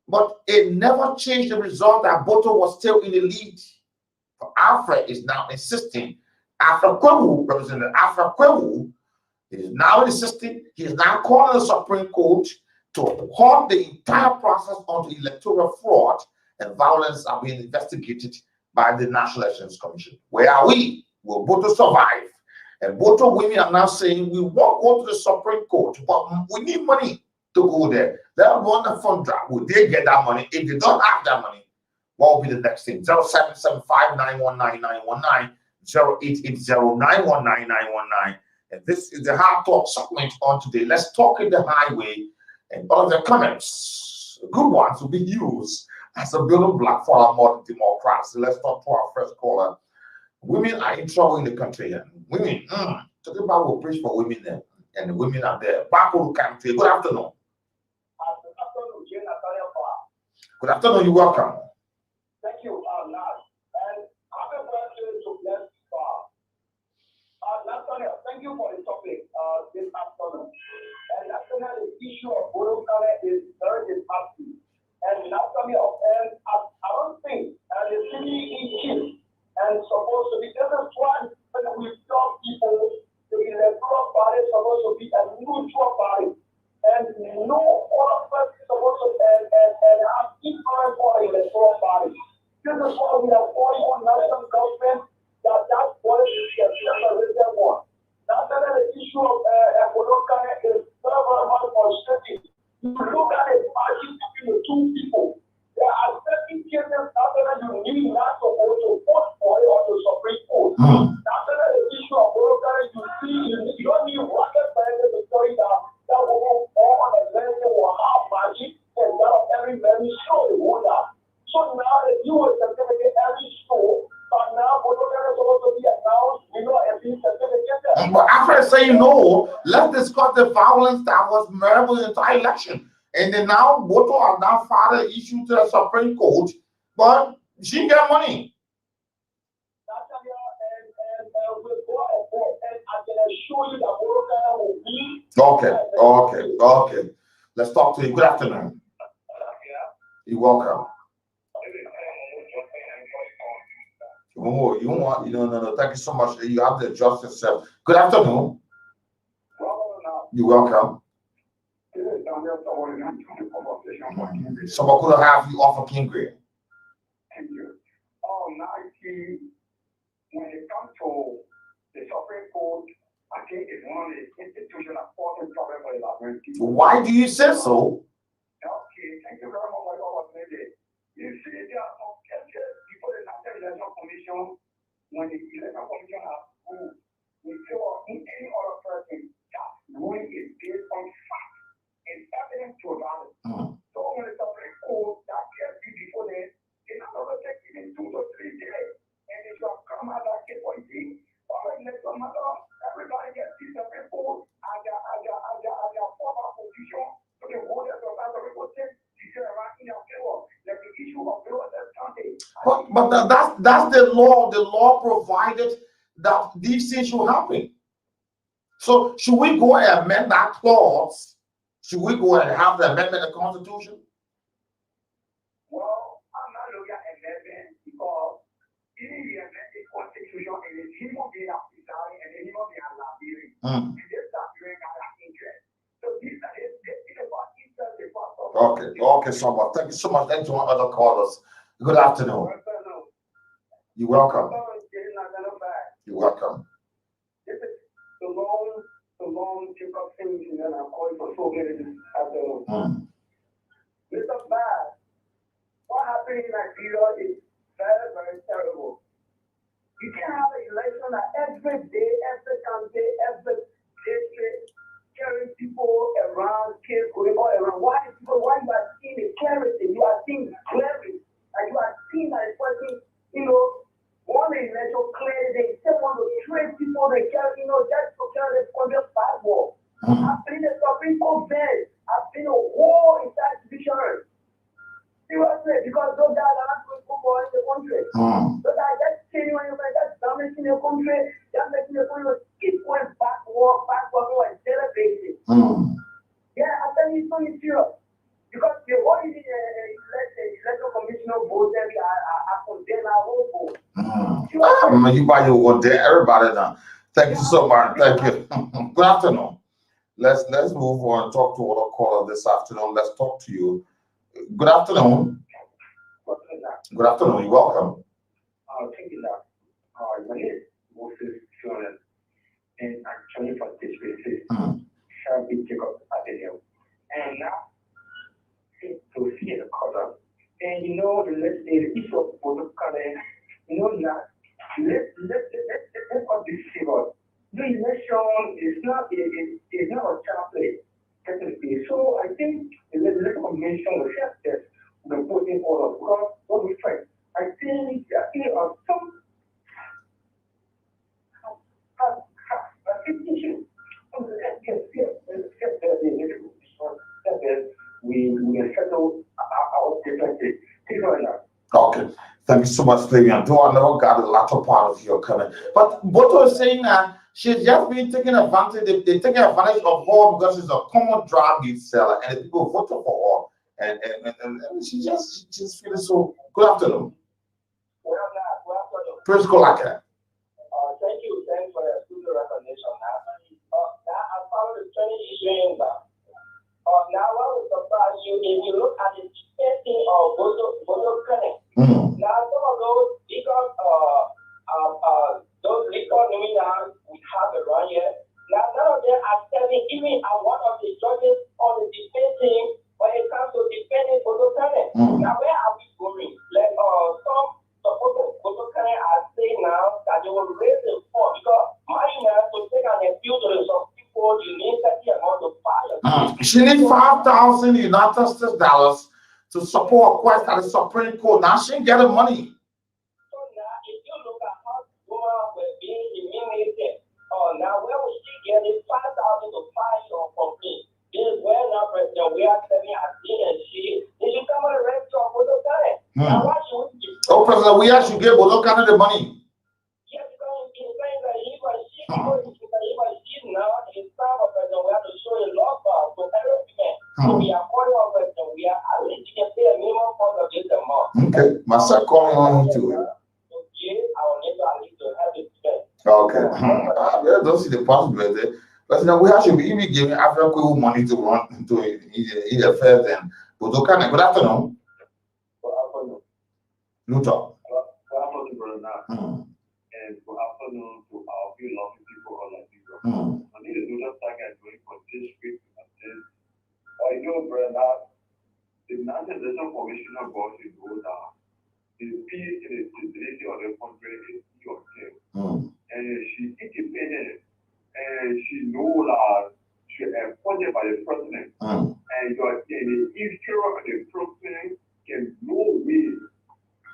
but it never changed the result that Boto was still in the lead. Afra is now insisting. Afra Kwewu, Representative Afra Kwewu, is now insisting. He is now calling the Supreme Court to halt the entire process onto electoral fraud, and violence are being investigated by the National Elections Commission. Where are we? Will Boto survive? And Boto women are now saying, we won't go to the Supreme Court, but we need money to go there. They'll run a fund drive. Will they get that money? If they don't have that money, what will be the next thing? 0775919919, 0880919919. And this is the Hard Talk segment on today. Let's talk in the highway. And all of the comments, good ones, will be used as a building block for our modern democracy. Let's talk to our first caller. Women are in trouble in the country. And women, talking about will preach for women there. And the women are there. Bakuru County, good afternoon. Good afternoon, you're welcome. Thank you, Nat. And happy birthday to Bless Bar. Nathaniel, thank you for the topic this afternoon. And Nathaniel, the issue of Bodo is very disheartening. And Nathaniel, and I don't think the city is cheap. And supposed to be, this is why we tell people the electoral body is supposed to be a neutral body. And no other person is supposed to and have influence on the electoral body. This is why we are calling on national government that body should be a separated one. Now the issue of Bodo is very, very much frustrating. You look at the party between the two people. There are certain cases that you need not to go to court for it or to Supreme Court. That's the after saying no, let's discuss the violence that was memorable in the entire election. And then now both are now filed an issue to the Supreme Court, but she didn't get money. Okay. Let's talk to you. Good afternoon. You're welcome. No. Thank you so much. You have to adjust yourself. Good afternoon. You're welcome. Someone could have you off of King Green. Thank you. When it comes to the Supreme Court, I think it's one of the institutions that causes problem for the Liberian people. Why do you say so? Okay, thank you very much for your opportunity. You see, there are some cases before the National Election Commission, when the Election Commission has ruled, we feel any other person that ruling is based on fact and evidence provided. So when the Supreme Court, that case before them, it's not going to take even 2 to 3 days. And if you have come out that case for you, everybody gets this Supreme Court and their former position. So the voters of that Supreme Court say, in your favor, like the issue of But that's the law. The law provided that these things should happen. So should we go and amend that clause? Should we go and have the amendment of the Constitution? Well, I'm not looking at amendment because even the amended Constitution is a human being of Israel and a human being of Liberia. And this Liberian got an interest. So these are about interest. Okay, so much. Thank you so much. Thank you to other callers. Good afternoon. You're welcome. You're welcome. This is the long Jacob things, and I'm calling for so many this afternoon. Mr. Bad, what happened in Nigeria is very, very terrible. You can't have an election that every day, every country, every district, carrying people around, kids going all around. Why you are seeing the clarity? You are seeing clarity. And you are seeing that it's working, one election clearly, they still want to trade people, they carry, just to carry the 100 passport. I've been a Supreme Court bench. I've been a war inside judiciary. Seriously, because those guys are not going to go in the country. Those guys just changing on your mind, just damaging your country, just making your country keep going backward on a daily basis. Yeah, I tell you, it's so serious. Because the only election commissioner vote that I condemn our whole vote. You buy your vote there, everybody now. Thank you so much. Thank you. Good afternoon. Let's move on and talk to other caller this afternoon. Let's talk to you. Good afternoon. Good afternoon. You're welcome. Thank you, sir. My name is Moses Jonas, and I'm joining from this basis. Shall be Jacob NATHANIEL. And now, to see the color. And the issue of Botokane, now, let's not deceive us. The election is not a child play, technically. So I think the legislative convention will help us with putting order. Because what we try, I think some issue. We settle our differences. Okay. Thank you so much, Flavian. Though I never got the latter part of your comment. But Boto is saying that she's just been taking advantage, they're taking advantage of her because she's a common drug seller and the people voted for her. And she just feeling so. Good afternoon. Well afternoon. Praise God like that. Thank you. Thanks for your studio recognition. Now I found the training issue in that. Now I will surprise you if you look at the testing of Boto Connect. Now some of those because those liquor luminaries we have around here. Now none of them are telling even one of the judges on the defense team when it comes to defending Boto Connect. Now where are we going? Like some Boto Connect are saying now that they will raise the fund because Marina to take an appeal to the Supreme Court, you need that amount of fire. She needs $5,000 United States dollars to support a quest at the Supreme Court. Now she ain't getting money. So now, if you look at how women were being humiliated, now where was she Oh, President, we actually give what kind of the money? Okay, myself calling on you too. Okay. I don't see the possibility. But now we actually be giving Africa money to run into either first and but okay, good afternoon. Luther. And good afternoon to our beloved people all of you. I need to do just like I'm doing for this week and this. I know, brother, the National Commissioner boss in Rwanda, the peace in the stability of the country is your thing. And she independent and she knows that she is appointed by the president. And you're in the history of the president can no way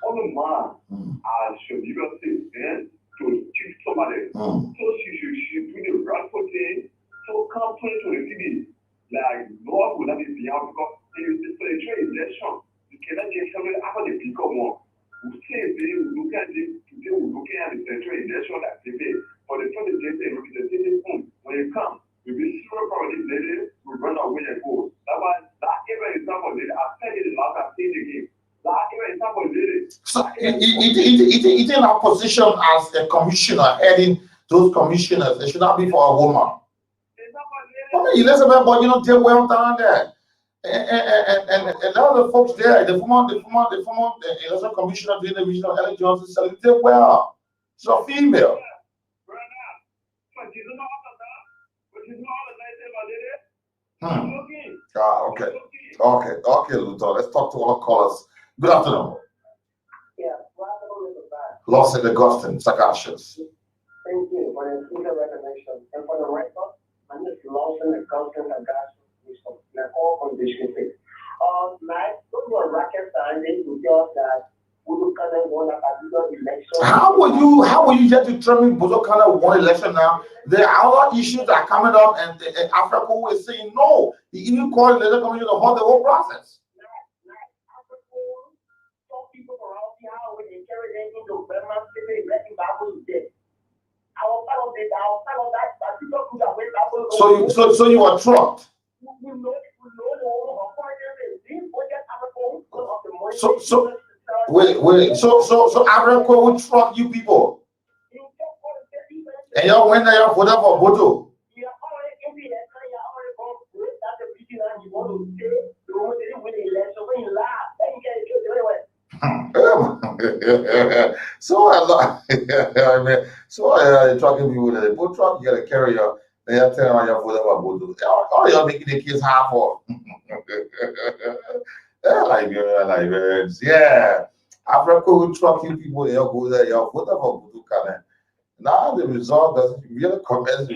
on the man as should you say to teach somebody. So she do the right thing. So come to the city. Like Lord will not be beyond because it is the election. You cannot just tell me after the pick up one. We say they will look at it today, we're looking at the central election that they pay. For the first day, when you come, you'll be sure probably later will run away and go. That was that even example later. I said it last time again. So it's in our position as a commissioner, heading those commissioners. It should not be for a woman. I mean, Elizabeth, but you know, they're well down there. And a lot of the folks there, the former election commissioner doing the regional Ellen Johnson said they did well. She's a female. Okay, Luther. Let's talk to our callers. Good afternoon. Yeah, Los St. Augustine, Sagashas. Thank you for the speaker recognition. And for the record, I'm just Lawson and Augustine Sagashas with all conditions. Like, those were racket standing to just that Budokana won a particular election. How will you just determine Budokana won election now? There are other issues that are coming up, and Africa is saying no. The even called the election commission to hold the whole process. So you are trucked. So wait. So Africa will truck you people. And y'all went there for that for Bodo. Trucking people that they both truck, you gotta carry your they are telling you for that Bodo. All y'all making the kids half off. Liberians, yeah. Africa will truck you people, they'll go there, y'all put up for Bodo Kana. Now the result doesn't really commence.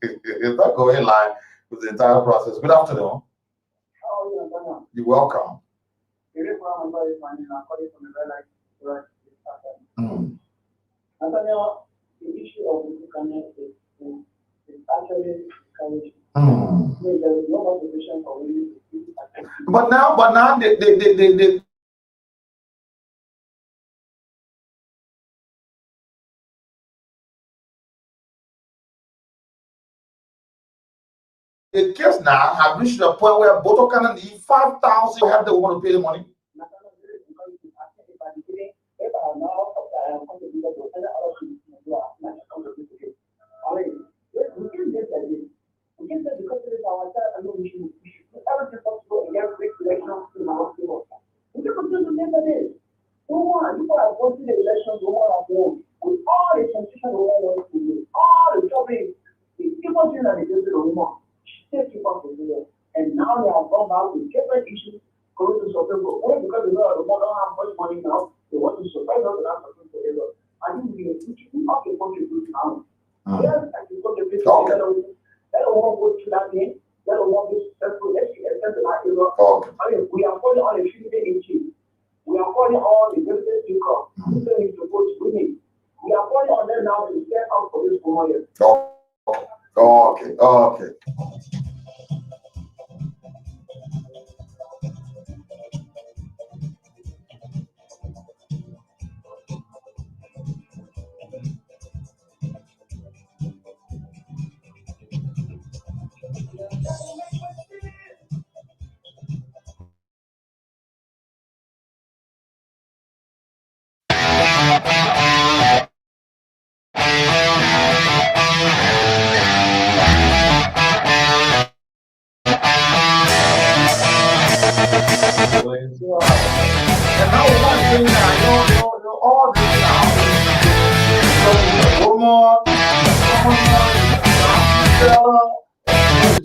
It's not going in line with the entire process. Good afternoon. You're welcome. Nathaniel, the issue of Butukane is actually encouraging. There is no motivation for women to do that. But now they the case now have reached a point where Botokana need 5,000 have the woman to pay the money. And now they have gone back with different issues going to Supreme Court. Because they know the woman don't have much money now, they want to surprise us and have something forever. I think we have to contribute now. Yes, I can contribute. Let the woman go through that thing. Let the woman be successful. Let's see, except the life. I mean, we are calling on a 50-day issue. We are calling on the business income. We need to go to women. We are calling on them now to step out for this woman. Okay.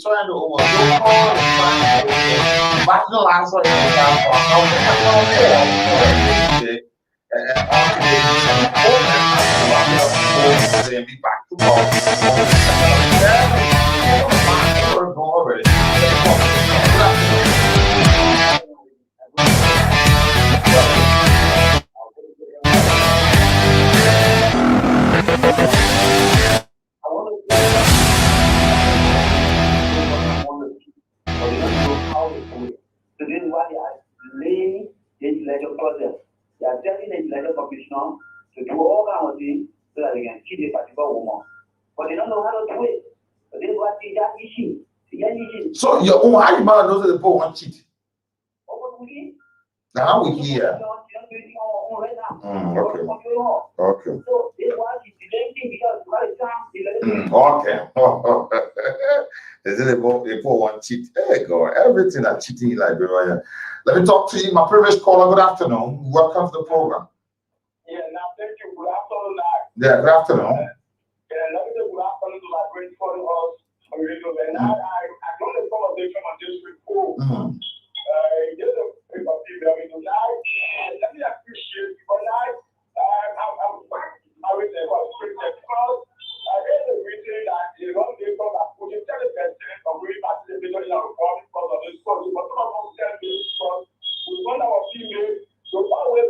trying to overlook all, trying to marginalize her and be back to ball. So this is why they are laying the legislature process. They are telling the legislature commissioner to do all kinds of things so that they can keep the particular woman. But they don't know how to do it. So this is what they are issue. So your own how you man knows that the poor one cheat. Now we here. Okay. Okay. So this is why she's delaying because by the time okay. Is it a poor one cheat? Hey God, everything that cheating in Liberia. Let me talk to you, my previous caller. Good afternoon. Welcome to the program. Yeah, now thank you. Good afternoon. Yeah, good afternoon. Yeah, let me say good afternoon to my great calling us. And I don't know conversation on this report. Just a people tonight. Let me appreciate people tonight. I'm back. I will say about because I read the reason that the wrong day from that put 30% of really participation in our government because of this course. But some of us tell me because we want our female to always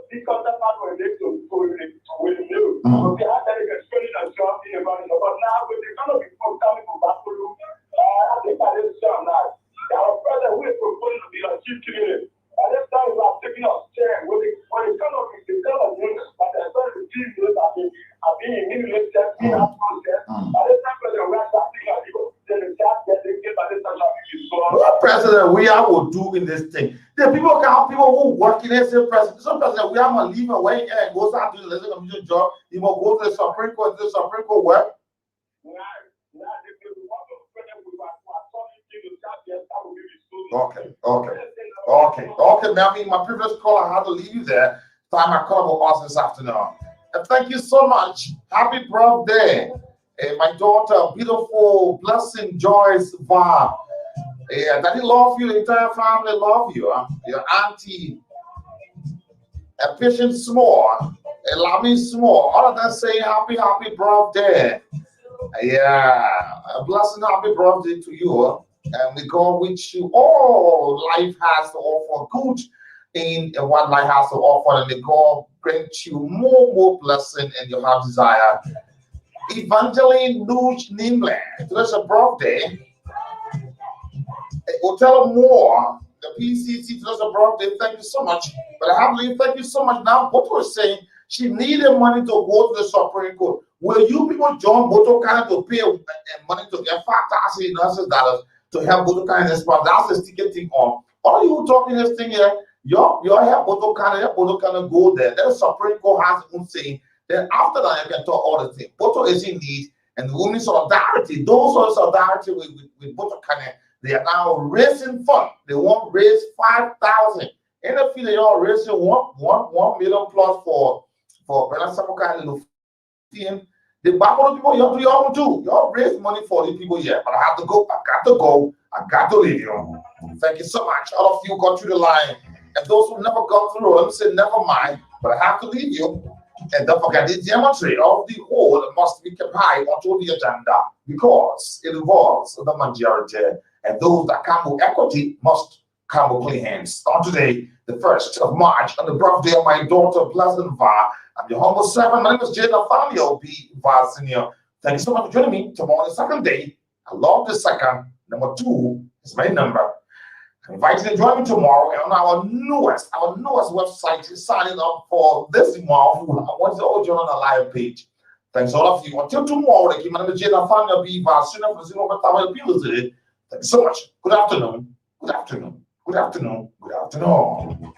be counterpart when they to with the new. So they have that explaining a job in the government. But now with the kind of people coming from Bakulu, I think that is some now. Our brother who is proposing to be a chief community. At this time we are taking our stand when the kind of news, but there's not the team that are being immediately set in that process. At this time we are starting at the chat that they get by this time. What president we are will do in this thing? The people who work in this president. Some president we are gonna leave away and go start doing the legislative job. He will go to the Supreme Court. The Supreme Court work. Okay. Now, my previous call, I had to leave you there. Time I call about us this afternoon. And thank you so much. Happy birthday, my daughter, beautiful, blessing, Joyce Va. Daddy love you, the entire family love you. Your auntie, a patient small, a loving small. All of them say happy birthday. Yeah, a blessing, happy birthday to you. And we go with you all life has to offer good in what life has to offer, and may God bring you more blessing in your heart desire. Evangeline Luge Nimble, today's a birthday. We'll tell them more. The PCC today's a birthday. Thank you so much. But I have to leave. Thank you so much. Now, what we're saying, she needed money to go to the Supreme Court. Will you people join Boto Kana to pay money to get $5,000 to help Boto Kana in this part? That's the sticking thing on. All you talking this thing here, your help Boto Kana go there. Then the Supreme Court has its own saying. Then after that, you can talk all the things. Boto is in need, and the women's solidarity, those who are solidarity with Boto Kana, they are now raising funds. They want to raise 5,000. In the field, they are raising 1 million plus for Bernard Samoka and Lufian. The Bible people, you have to do your own too. You all raise money for the people here. But I have to go. I got to leave you. Thank you so much. All of you got through the line. And those who never got through, let me say never mind. But I have to leave you. And don't forget the geometry of the whole must be kept high onto the agenda because it involves the majority. And those that come with equity must come with clean hands. On today, the 1st of March, on the birthday of my daughter, Pleasant Va, I'm your humble servant. My name is Nathaniel B. Va Sr. Thank you so much for joining me tomorrow, the second day. I love the second. Number 2 is my number. I invite you to join me tomorrow on our newest website, signing up for this month. I want you all to join on the live page. Thanks all of you. Until tomorrow, my name is Nathaniel B. Va Sr. Thank you so much. Good afternoon. Good afternoon. Good afternoon. Good afternoon.